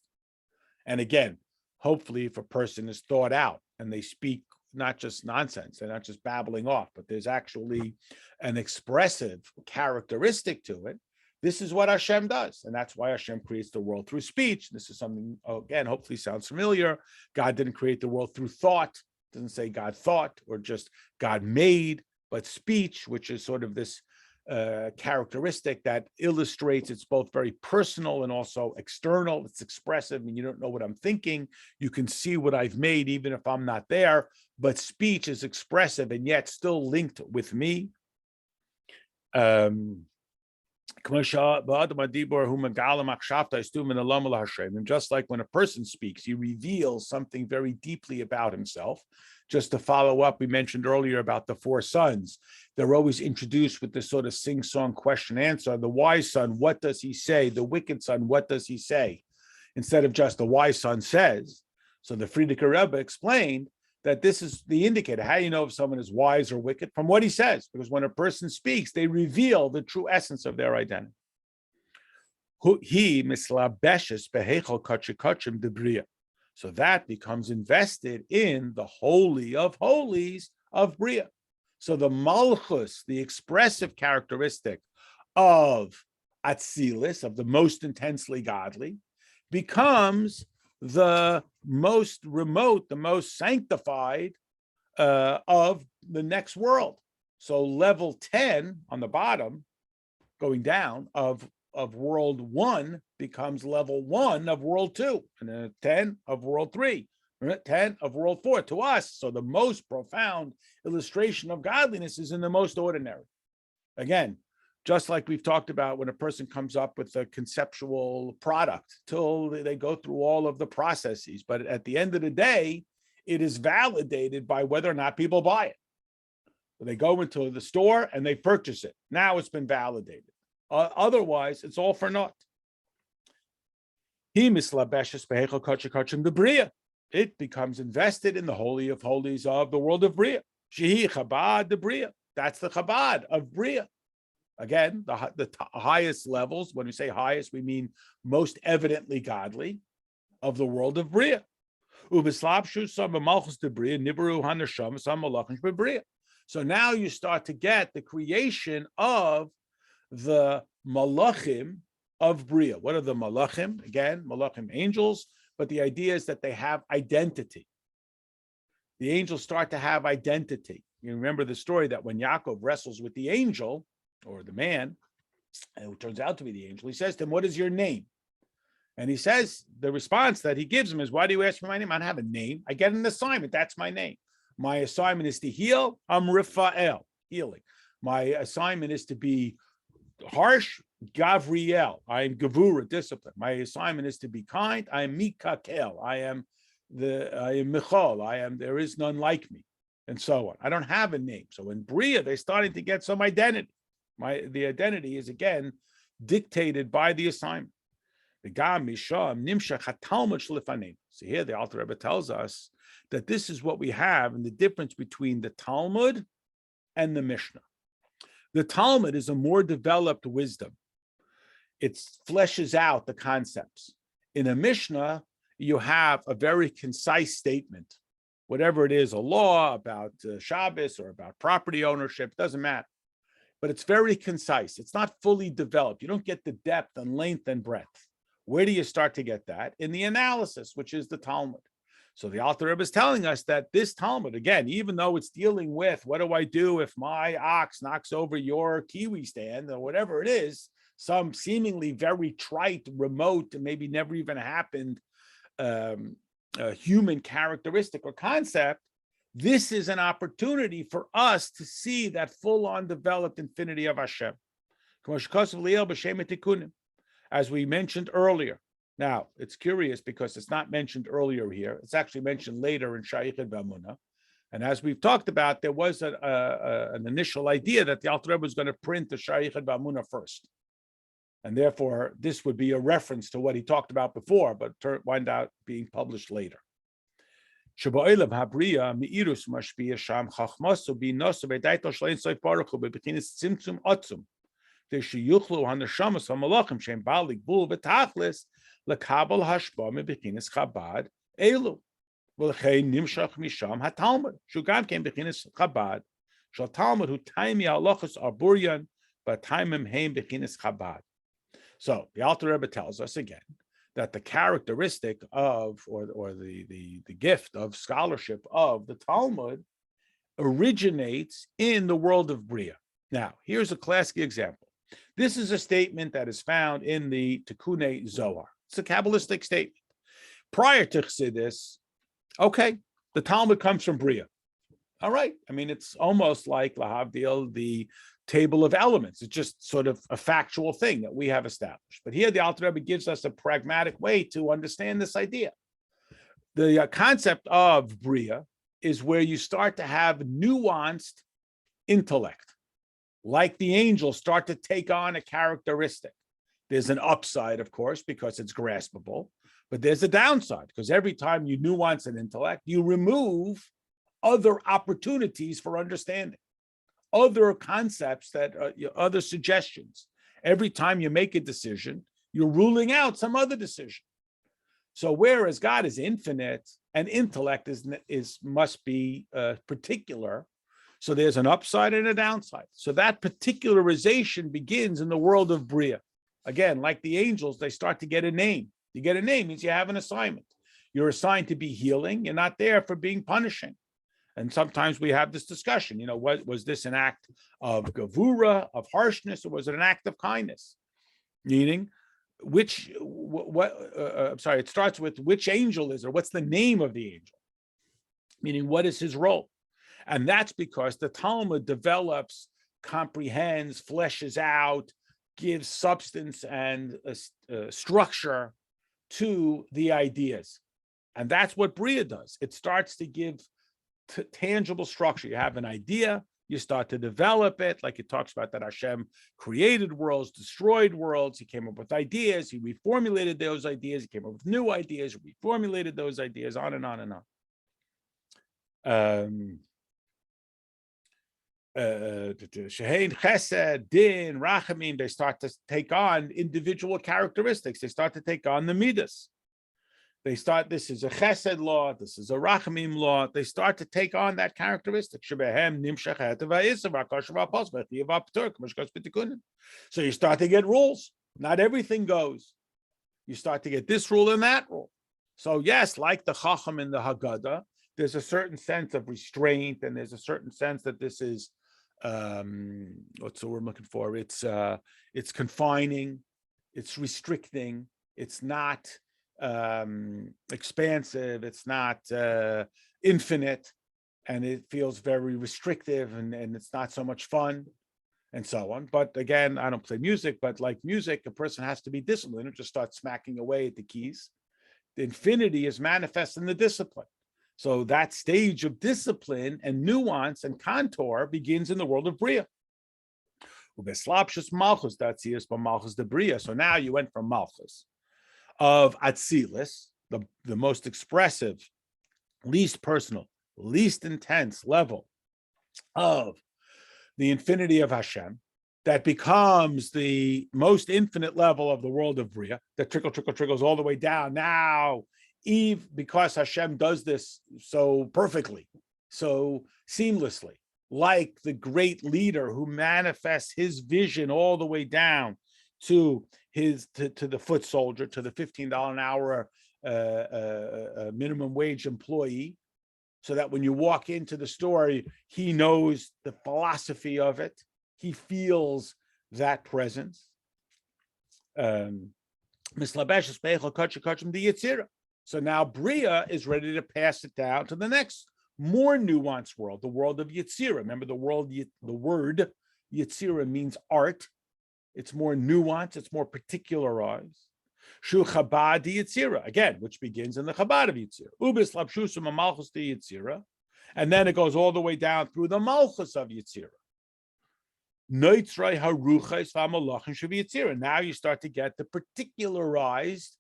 And again, hopefully if a person is thought out and they speak not just nonsense, they're not just babbling off, but there's actually an expressive characteristic to it. This is what Hashem does, and that's why Hashem creates the world through speech. This is something, again, hopefully sounds familiar. God didn't create the world through thought. It doesn't say God thought or just God made, but speech, which is sort of this characteristic that illustrates it's both very personal and also external. It's expressive, and you don't know what I'm thinking. You can see what I've made even if I'm not there, but speech is expressive and yet still linked with me. And just like when a person speaks, he reveals something very deeply about himself. Just to follow up, we mentioned earlier about the 4 sons. They're always introduced with this sort of sing-song question-answer. The wise son, what does he say? The wicked son, what does he say? Instead of just the wise son says. So the Frierdiker Rebbe explained that this is the indicator. How do you know if someone is wise or wicked? From what he says, because when a person speaks, they reveal the true essence of their identity. So that becomes invested in the holy of holies of Bria. So the malchus, the expressive characteristic of Atzilis, of the most intensely godly, becomes the most remote, the most sanctified of the next world. So level 10 on the bottom, going down, of world 1 becomes level 1 of world 2, and then 10 of world 3, 10 of world 4 to us. So the most profound illustration of godliness is in the most ordinary. Again, just like we've talked about when a person comes up with a conceptual product, till they go through all of the processes. But at the end of the day, it is validated by whether or not people buy it. They go into the store and they purchase it. Now it's been validated. Otherwise, it's all for naught. It becomes invested in the Holy of Holies of the world of Bria. Shehi Chabad de Bria. That's the Chabad of Bria. Again, the highest levels, when we say highest, we mean most evidently godly, of the world of Bria. So now you start to get the creation of the malachim of Bria. What are the malachim? Again, malachim, angels, but the idea is that they have identity. The angels start to have identity. You remember the story that when Yaakov wrestles with the angel, or the man, who turns out to be the angel, he says to him, "What is your name?" And he says, the response that he gives him is, "Why do you ask me my name? I don't have a name. I get an assignment. That's my name. My assignment is to heal. I'm Raphael, healing. My assignment is to be harsh, Gavriel. I am Gavura, discipline. My assignment is to be kind. I am Mikakel. I am Michal. There is none like me," and so on. I don't have a name. So in Bria, they're starting to get some identity. The identity is again dictated by the assignment. So here the Alter Rebbe tells us that this is what we have in the difference between the Talmud and the Mishnah. The Talmud is a more developed wisdom. It fleshes out the concepts. In a Mishnah, you have a very concise statement. Whatever it is, a law about Shabbos or about property ownership, doesn't matter. But it's very concise. It's not fully developed. You don't get the depth and length and breadth. Where do you start to get that? In the analysis, which is the Talmud. So the Alter Rebbe is telling us that this Talmud, again, even though it's dealing with what do I do if my ox knocks over your kiwi stand or whatever it is, some seemingly very trite, remote, and maybe never even happened human characteristic or concept, this is an opportunity for us to see that full-on developed infinity of Hashem. As we mentioned earlier. Now, it's curious because it's not mentioned earlier here. It's actually mentioned later in Shayichet V'Amunah. And as we've talked about, there was an initial idea that the Alter Rebbe was going to print the Shayichet V'Amunah first. And therefore, this would be a reference to what he talked about before, but wound out being published later. Sheba'olam habriya me'irus mashpia sham chachmasu b'nosu b'daito shlein soif baruch hu b'bechinis tzimtzum otzum v'sheyuchlu hanashamas hamalachim shem balik bul v'tachlis lekabel hashba me'bechinis chabad elu v'lechein nimshach misham hatalmud shugam ken bechinis chabad shal talmud hu taimi halachos arburyan b'taimim heim bechinis chabad. So the Alter Rebbe tells us again that the characteristic of, or the gift of scholarship of the Talmud originates in the world of Bria. Now, here's a classic example. This is a statement that is found in the Tikkun Zohar. It's a Kabbalistic statement. Prior to Chassidus, okay, the Talmud comes from Bria. All right. I mean, it's almost like Lahavdil, the table of elements. It's just sort of a factual thing that we have established. But here the Alter Rebbe gives us a pragmatic way to understand this idea. The concept of Bria is where you start to have nuanced intellect, like the angels start to take on a characteristic. There's an upside, of course, because it's graspable, but there's a downside, because every time you nuance an intellect, you remove other opportunities for understanding, other concepts, other suggestions. Every time you make a decision, you're ruling out some other decision. So whereas God is infinite and intellect must be particular, so there's an upside and a downside. So that particularization begins in the world of Bria. Again, like the angels, they start to get a name. You get a name means you have an assignment. You're assigned to be healing. You're not there for being punishing. And sometimes we have this discussion, was this an act of gavura, of harshness, or was it an act of kindness? Meaning, it starts with which angel is, or what's the name of the angel? Meaning, what is his role? And that's because the Talmud develops, comprehends, fleshes out, gives substance and structure to the ideas. And that's what Bria does. It starts to give tangible structure. You have an idea, you start to develop it, like it talks about that Hashem created worlds, destroyed worlds. He came up with ideas, he reformulated those ideas, he came up with new ideas, reformulated those ideas, on and on and on. Shehein, Chesed, Din, Rachamim, they start to take on individual characteristics. They start to take on the Midas. This is a Chesed law, this is a Rachamim law. They start to take on that characteristic. So you start to get rules. Not everything goes. You start to get this rule and that rule. So yes, like the Chacham in the Haggadah, there's a certain sense of restraint, and there's a certain sense that this is, what's the word I'm looking for? It's confining, it's restricting, it's not expansive, it's not infinite, and it feels very restrictive, and it's not so much fun, and so on. But again, I don't play music, but like music, a person has to be disciplined and just start smacking away at the keys. The infinity is manifest in the discipline. So that stage of discipline and nuance and contour begins in the world of Bria. So now you went from Malchus of Atzilus, the most expressive, least personal, least intense level of the infinity of Hashem, that becomes the most infinite level of the world of Bria, that trickles all the way down. Now, because Hashem does this so perfectly, so seamlessly, like the great leader who manifests his vision all the way down to the foot soldier, to the $15 an hour minimum wage employee, so that when you walk into the store, he knows the philosophy of it. He feels that presence. So now Bria is ready to pass it down to the next, more nuanced world, the world of Yetzirah. Remember, the word Yetzirah means art. It's more nuanced, it's more particularized. Shu Chabad Yetzirah, again, which begins in the Chabad of Yetzirah. Ubis Labshusum Malchus de Yetzirah, and then it goes all the way down through the Malchus of Yetzirah. Now you start to get the particularized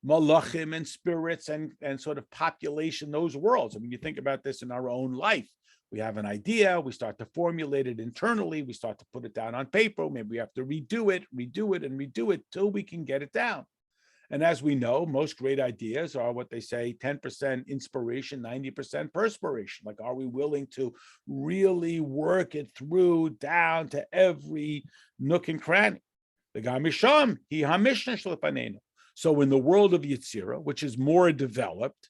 malachim and spirits and sort of population, those worlds. I mean, you think about this in our own life. We have an idea, we start to formulate it internally, we start to put it down on paper, maybe we have to redo it till we can get it down. And as we know, most great ideas are what they say, 10% inspiration, 90% perspiration. Like, are we willing to really work it through down to every nook and cranny? The Gamisham, he hamishna shlepanenu. So in the world of Yetzirah, which is more developed,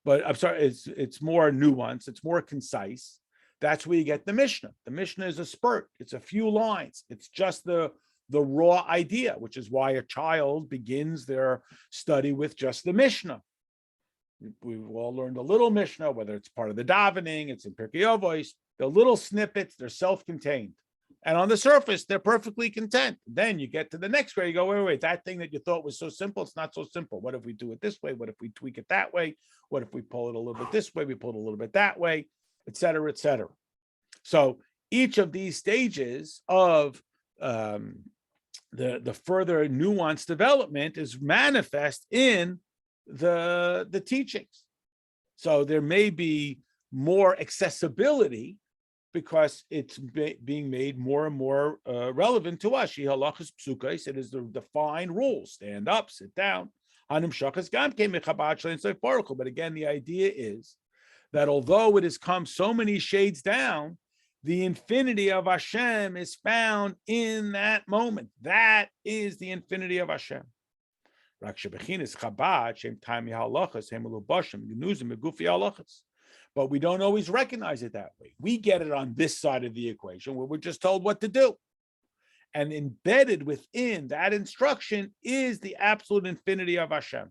but I'm sorry, it's more nuanced, it's more concise, that's where you get the Mishnah. The Mishnah is a spurt, it's a few lines, it's just the raw idea, which is why a child begins their study with just the Mishnah. We've all learned a little Mishnah, whether it's part of the davening, it's in Pirkei Avos, the little snippets, they're self-contained. And on the surface, they're perfectly content. Then you get to the next grade, you go, wait, that thing that you thought was so simple, it's not so simple. What if we do it this way? What if we tweak it that way? What if we pull it a little bit this way? We pull it a little bit that way, et cetera, et cetera. So each of these stages of the further nuanced development is manifest in the teachings. So there may be more accessibility because it's being made more and more relevant to us. It is the defined rules: stand up, sit down. But again, the idea is that although it has come so many shades down, The infinity of Hashem is found in that moment. That is the infinity of Hashem. But we don't always recognize it that way. We get it on this side of the equation where we're just told what to do. And embedded within that instruction is the absolute infinity of Hashem.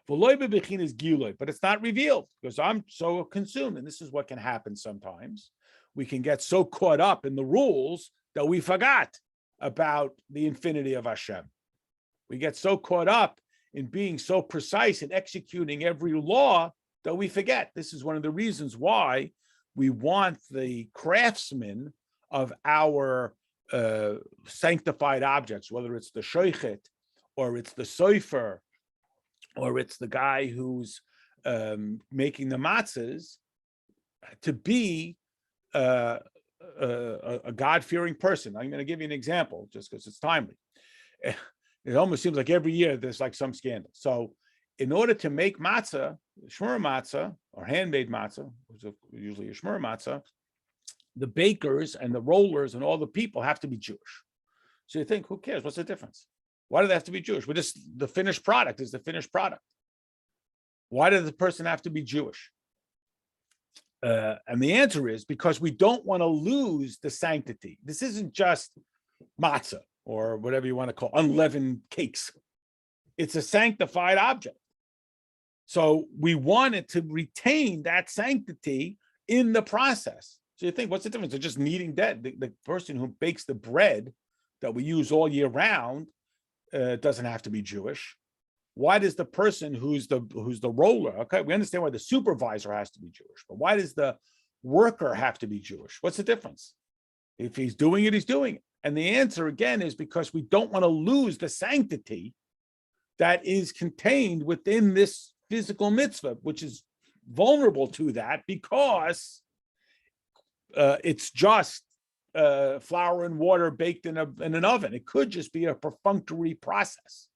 But it's not revealed because I'm so consumed. And this is what can happen sometimes. We can get so caught up in the rules that we forgot about the infinity of Hashem. We get so caught up in being so precise and executing every law that we forget. This is one of the reasons why we want the craftsman of our sanctified objects, whether it's the shoichet or it's the soifer or it's the guy who's making the matzahs, to be a God-fearing person. I'm going to give you an example just because it's timely. It almost seems like every year there's like some scandal. So in order to make matzah, shmur matzah, or handmade matzah, which is usually a shmur matzah, the bakers and the rollers and all the people have to be Jewish. So you think, who cares? What's the difference? Why do they have to be Jewish? We're just, the finished product is the finished product. Why does the person have to be Jewish? And the answer is because we don't want to lose the sanctity. This isn't just matzah or whatever you want to call unleavened cakes. It's a sanctified object. So we want it to retain that sanctity in the process. So you think, what's the difference? They're just kneading dead. The person who bakes the bread that we use all year round doesn't have to be Jewish. Why does the person who's the roller, okay, we understand why the supervisor has to be Jewish, but why does the worker have to be Jewish? What's the difference? If he's doing it, he's doing it. And the answer again is because we don't want to lose the sanctity that is contained within this physical mitzvah, which is vulnerable to that because it's just flour and water baked in an oven. It could just be a perfunctory process.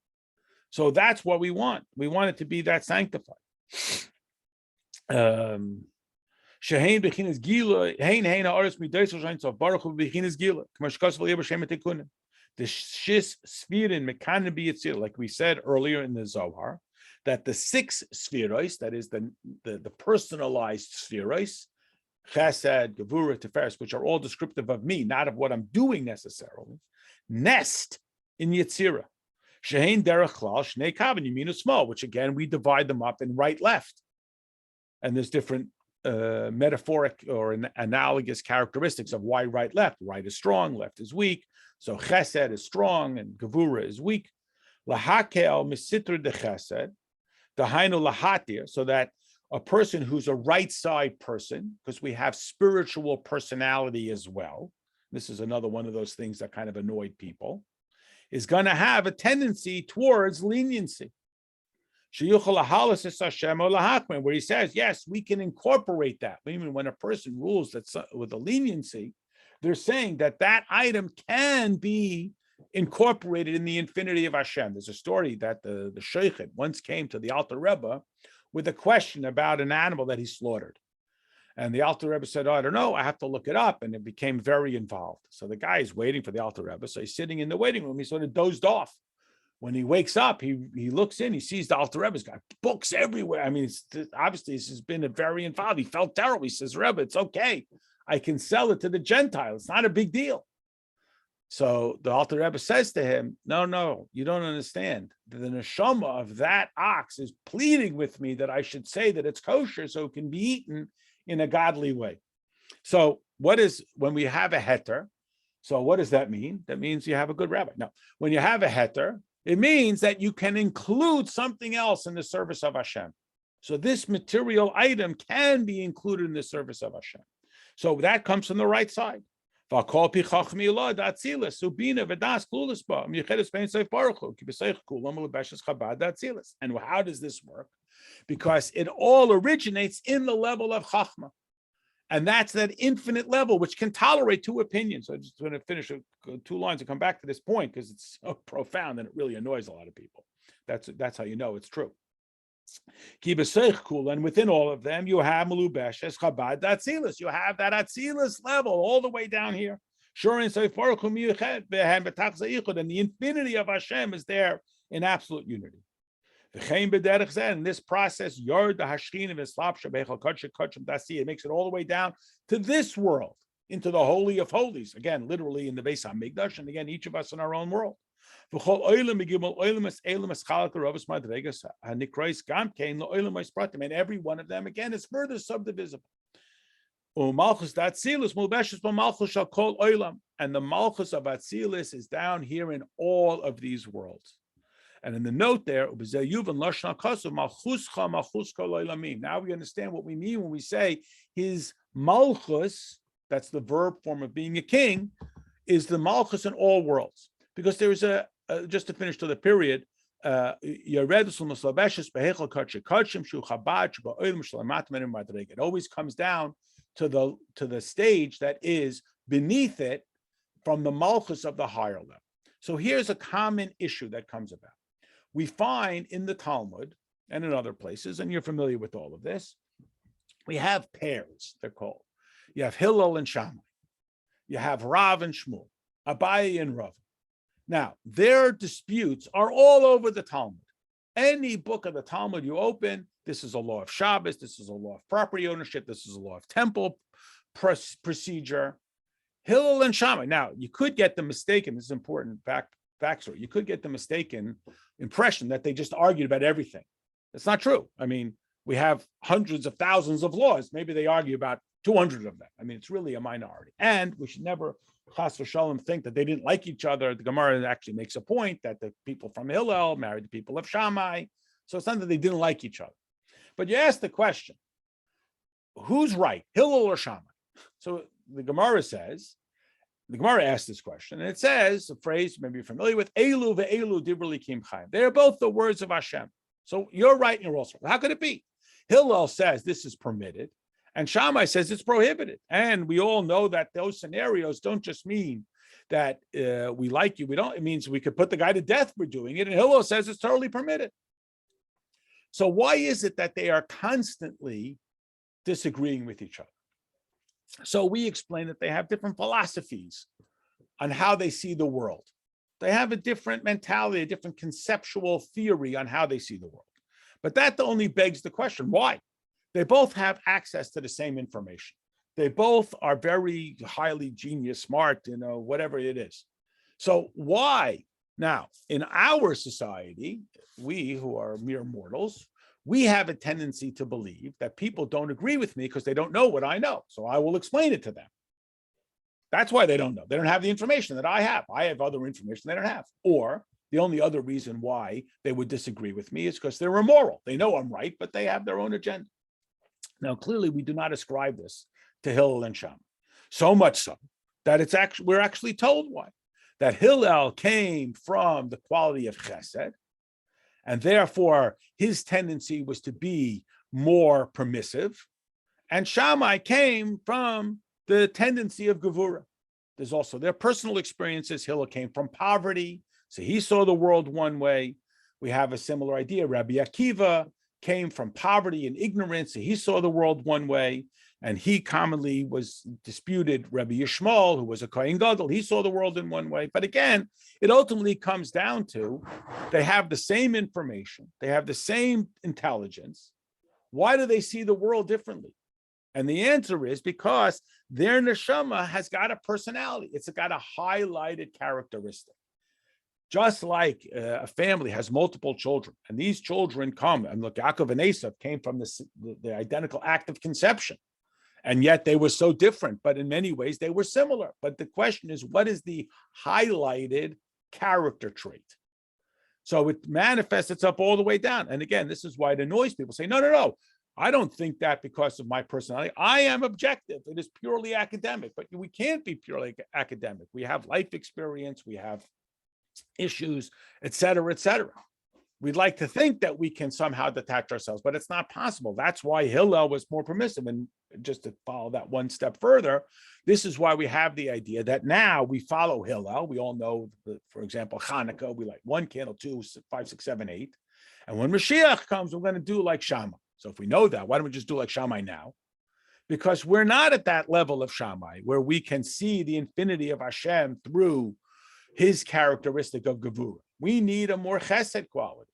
So that's what we want. We want it to be that sanctified. The shis spherin mekana b'yitzir, like we said earlier in the Zohar, that the 6 spheros, that is the personalized spheros, chesed, gevura, tiferes, which are all descriptive of me, not of what I'm doing necessarily, nest in Yetzirah. Shehein derech klal shnei kavan yaminu small, which again we divide them up in right left, and there's different metaphoric or analogous characteristics of why right left. Right is strong, left is weak. So chesed is strong and gevura is weak. Lahakel misitr de chesed, dahainu lahatir, so that a person who's a right side person, because we have spiritual personality as well. This is another one of those things that kind of annoyed people. Is going to have a tendency towards leniency. Where he says, yes, we can incorporate that. Even when a person rules that's with a leniency, they're saying that that item can be incorporated in the infinity of Hashem. There's a story that the Sheikhet once came to the Alter Rebbe with a question about an animal that he slaughtered. And the Alter Rebbe said, oh, I don't know, I have to look it up. And it became very involved. So the guy is waiting for the Alter Rebbe. So he's sitting in the waiting room. He sort of dozed off. When he wakes up, he looks in, he sees the Alter Rebbe's got books everywhere. I mean, obviously this has been a very involved. He felt terrible. He says, Rebbe, it's okay. I can sell it to the Gentile. It's not a big deal. So the Alter Rebbe says to him, no, you don't understand. The neshama of that ox is pleading with me that I should say that it's kosher so it can be eaten in a godly way. So when we have a heter, so what does that mean? That means you have a good rabbi. No, when you have a heter, it means that you can include something else in the service of Hashem. So this material item can be included in the service of Hashem. So that comes from the right side. And how does this work? Because it all originates in the level of Chachma. And that's that infinite level, which can tolerate 2 opinions. So I just want to finish 2 lines and come back to this point because it's so profound and it really annoys a lot of people. That's how you know it's true. And within all of them, you have Melubeshes, Chabad, Atzilus. You have that Atzilus level all the way down here. Sure, and the infinity of Hashem is there in absolute unity. In this process, it makes it all the way down to this world, into the Holy of Holies. Again, literally in the Beis HaMikdash, and again, each of us in our own world. And every one of them, again, is further subdivisible. And the Malchus of Atzilus is down here in all of these worlds. And in the note there, now we understand what we mean when we say his Malchus, that's the verb form of being a king, is the Malchus in all worlds. Because there is just to finish to the period, it always comes down to the stage that is beneath it from the Malchus of the higher level. So here's a common issue that comes about. We find in the Talmud and in other places, and you're familiar with all of this, we have pairs, they're called. You have Hillel and Shammai. You have Rav and Shmuel, Abaye and Rav. Now, their disputes are all over the Talmud. Any book of the Talmud you open, this is a law of Shabbos, this is a law of property ownership, this is a law of temple procedure. Hillel and Shammai. Now, you could get the mistaken, this is important backstory, you could get the mistaken impression that they just argued about everything. That's not true. I mean, we have hundreds of thousands of laws. Maybe they argue about 200 of them. I mean, it's really a minority. And we should never, chas v'shalom, think that they didn't like each other. The Gemara actually makes a point that the people from Hillel married the people of Shammai. So it's not that they didn't like each other. But you ask the question, who's right, Hillel or Shammai? So the Gemara asks this question, and it says, a phrase maybe you're familiar with, Elu ve'elu dibur likim chaim. They're both the words of Hashem. So you're right and you're also right. How could it be? Hillel says this is permitted, and Shammai says it's prohibited. And we all know that those scenarios don't just mean that we like you. We don't. It means we could put the guy to death for doing it. And Hillel says it's totally permitted. So why is it that they are constantly disagreeing with each other? So we explain that they have different philosophies on how they see the world. They have a different mentality, a different conceptual theory on how they see the world. But that only begs the question, why? They both have access to the same information. They both are very highly genius, smart, whatever it is. So why? Now, in our society, we who are mere mortals, we have a tendency to believe that people don't agree with me because they don't know what I know. So I will explain it to them. That's why they don't know. They don't have the information that I have. I have other information they don't have. Or the only other reason why they would disagree with me is because they're immoral. They know I'm right, but they have their own agenda. Now, clearly, we do not ascribe this to Hillel and Shammai. So much so that we're actually told why. That Hillel came from the quality of chesed, and therefore his tendency was to be more permissive. And Shammai came from the tendency of gevura. There's also their personal experiences. Hillel came from poverty, so he saw the world one way. We have a similar idea. Rabbi Akiva came from poverty and ignorance, so he saw the world one way. And he commonly was disputed. Rabbi Yishmael, who was a Kohen Gadol, he saw the world in one way. But again, it ultimately comes down to they have the same information, they have the same intelligence. Why do they see the world differently? And the answer is because their neshama has got a personality. It's got a highlighted characteristic. Just like a family has multiple children, and these children come, and look, Yaakov and Esav came from the identical act of conception. And yet they were so different, but in many ways they were similar. But the question is, what is the highlighted character trait? So it manifests itself all the way down. And again, this is why it annoys people. Say, no, I don't think that because of my personality. I am objective. It is purely academic, but we can't be purely academic. We have life experience, we have issues, et cetera, et cetera. We'd like to think that we can somehow detach ourselves, but it's not possible. That's why Hillel was more permissive. And just to follow that one step further, this is why we have the idea that now we follow Hillel. We all know, for example, Hanukkah, we light 1 candle, 2, 5, 6, 7, 8. And when Mashiach comes, we're going to do like Shammai. So if we know that, why don't we just do like Shammai now? Because we're not at that level of Shammai where we can see the infinity of Hashem through his characteristic of Gevurah. We need a more chesed quality.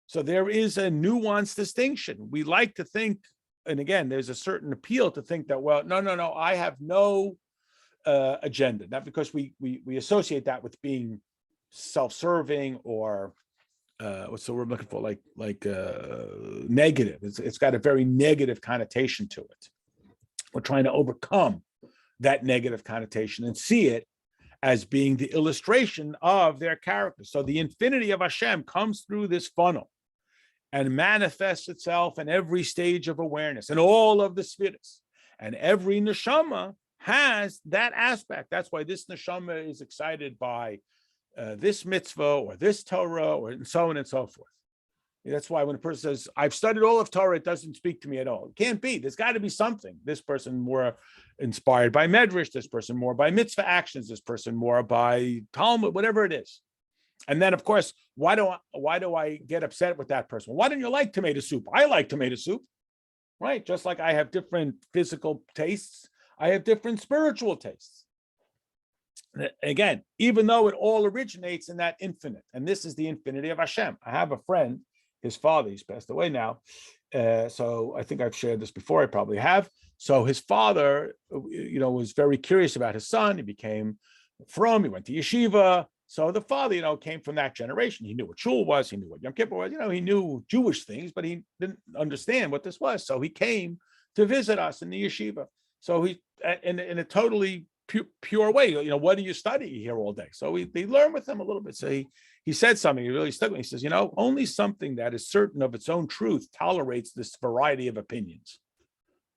So there is a nuanced distinction. We like to think, and again, there's a certain appeal to think that, well, no, I have no agenda. Not because we associate that with being self-serving or what's the word I'm looking for? Like negative. It's got a very negative connotation to it. We're trying to overcome that negative connotation and see it as being the illustration of their character. So the infinity of Hashem comes through this funnel and manifests itself in every stage of awareness and all of the spheres. And every neshama has that aspect. That's why this neshama is excited by this mitzvah or this Torah or and so on and so forth. That's why when a person says, I've studied all of Torah, it doesn't speak to me at all. It can't be. There's got to be something. This person more inspired by Medrash, this person more by mitzvah actions, this person more by Talmud, whatever it is. And then, of course, why do I get upset with that person? Why don't you like tomato soup? I like tomato soup, right? Just like I have different physical tastes, I have different spiritual tastes. Again, even though it all originates in that infinite, and this is the infinity of Hashem. I have a friend, his father, he's passed away now. So I think I've shared this before, I probably have. So his father, was very curious about his son. He became from, he went to yeshiva. So the father, came from that generation. He knew what shul was. He knew what Yom Kippur was. He knew Jewish things, but he didn't understand what this was. So he came to visit us in the yeshiva. So he, in a totally pure way, what do you study here all day? So we learned with him a little bit. So he said something, he really stuck with me. He says, only something that is certain of its own truth tolerates this variety of opinions.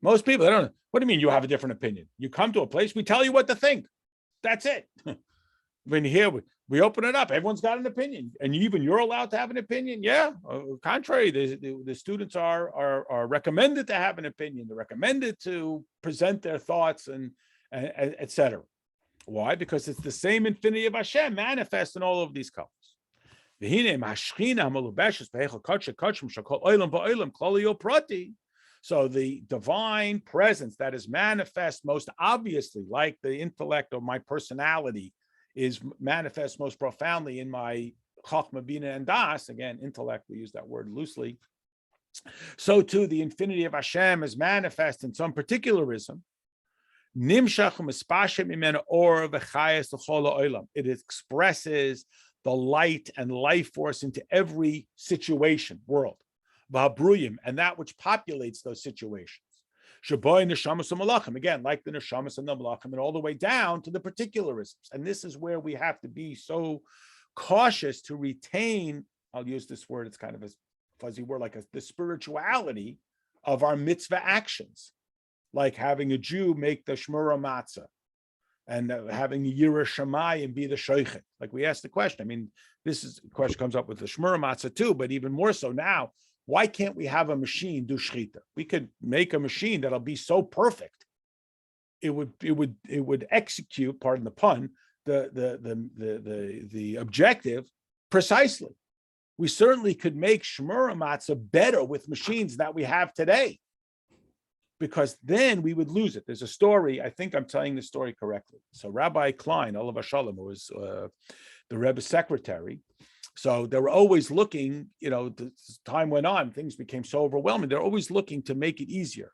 Most people, they don't, what do you mean you have a different opinion? You come to a place, we tell you what to think. That's it. When here we open it up, everyone's got an opinion, and even you're allowed to have an opinion. Yeah, contrary, the students are recommended to have an opinion. They're recommended to present their thoughts and etc. Why? Because it's the same infinity of Hashem manifest in all of these colors. So the divine presence that is manifest most obviously, like the intellect of my personality is manifest most profoundly in my Chachma, Bina, and Das. Again, intellect, we use that word loosely. So too, the infinity of Hashem is manifest in some particularism. It expresses the light and life force into every situation, world, and that which populates those situations. Again, like the neshamas and the malachim, and all the way down to the particularisms. And this is where we have to be so cautious to retain, I'll use this word, it's kind of a fuzzy word, like the spirituality of our mitzvah actions, like having a Jew make the shmura matzah and having a yirah shamayim be the shoichet. Like we asked the question, I mean, this is the question comes up with the shmura matzah too, but even more so now, why can't we have a machine do shechita? We could make a machine that'll be so perfect, it would execute, pardon the pun, the objective precisely. We certainly could make shmura matzah better with machines that we have today, because then we would lose it. There's a story, I think I'm telling the story correctly. So Rabbi Klein, Olav Shalom, who was the Rebbe's secretary, so they were always looking, as time went on, things became so overwhelming. They're always looking to make it easier.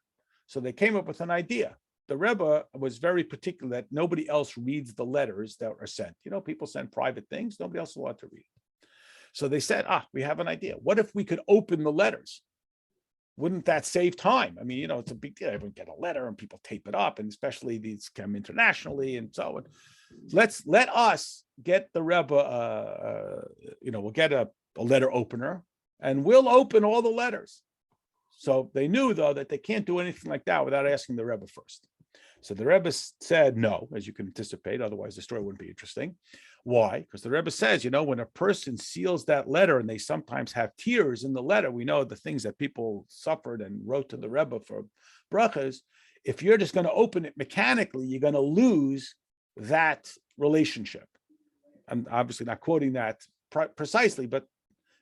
So they came up with an idea. The Rebbe was very particular that nobody else reads the letters that are sent. People send private things, nobody else is allowed to read. So they said, we have an idea. What if we could open the letters? Wouldn't that save time? I mean, it's a big deal. Everyone get a letter and people tape it up, and especially these come internationally and so on. Let us get the Rebbe, we'll get a letter opener and we'll open all the letters. So they knew, though, that they can't do anything like that without asking the Rebbe first. So the Rebbe said no, as you can anticipate, otherwise the story wouldn't be interesting. Why? Because the Rebbe says, when a person seals that letter and they sometimes have tears in the letter, we know the things that people suffered and wrote to the Rebbe for brachas. If you're just going to open it mechanically, you're going to lose that relationship. I'm obviously not quoting that precisely, but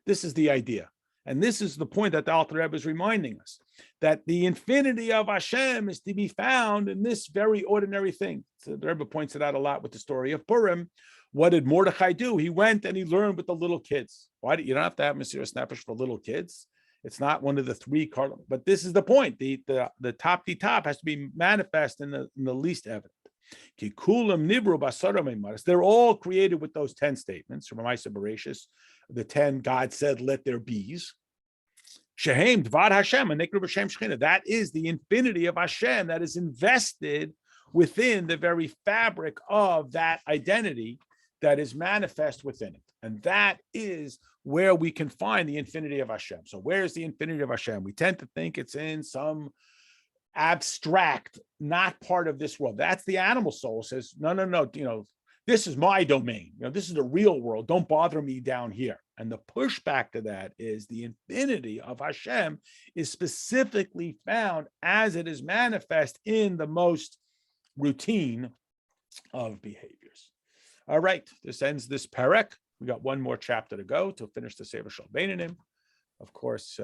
This is the idea. And this is the point that the Alter Rebbe is reminding us, that the infinity of Hashem is to be found in this very ordinary thing. So the Rebbe points it out a lot with the story of Purim. What did Mordechai do? He went and he learned with the little kids. Why do you don't have to have Mesiras Nefesh for little kids? It's not one of the three cardinal, but this is the point. The top has to be manifest in the least evident. They're all created with those 10 statements from Maisa Bereshis. The 10 God said, let there be's. Shehem Dvad Hashem and Nekru B'Shem Shechina. That is the infinity of Hashem that is invested within the very fabric of that identity that is manifest within it. And that is where we can find the infinity of Hashem. So where's the infinity of Hashem? We tend to think it's in some abstract, not part of this world. That's the animal soul says, no, this is my domain. This is the real world. Don't bother me down here. And the pushback to that is the infinity of Hashem is specifically found as it is manifest in the most routine of behaviors. All right, this ends this perek. We got one more chapter to go to finish the Sefer Shel Beinanim. Of course,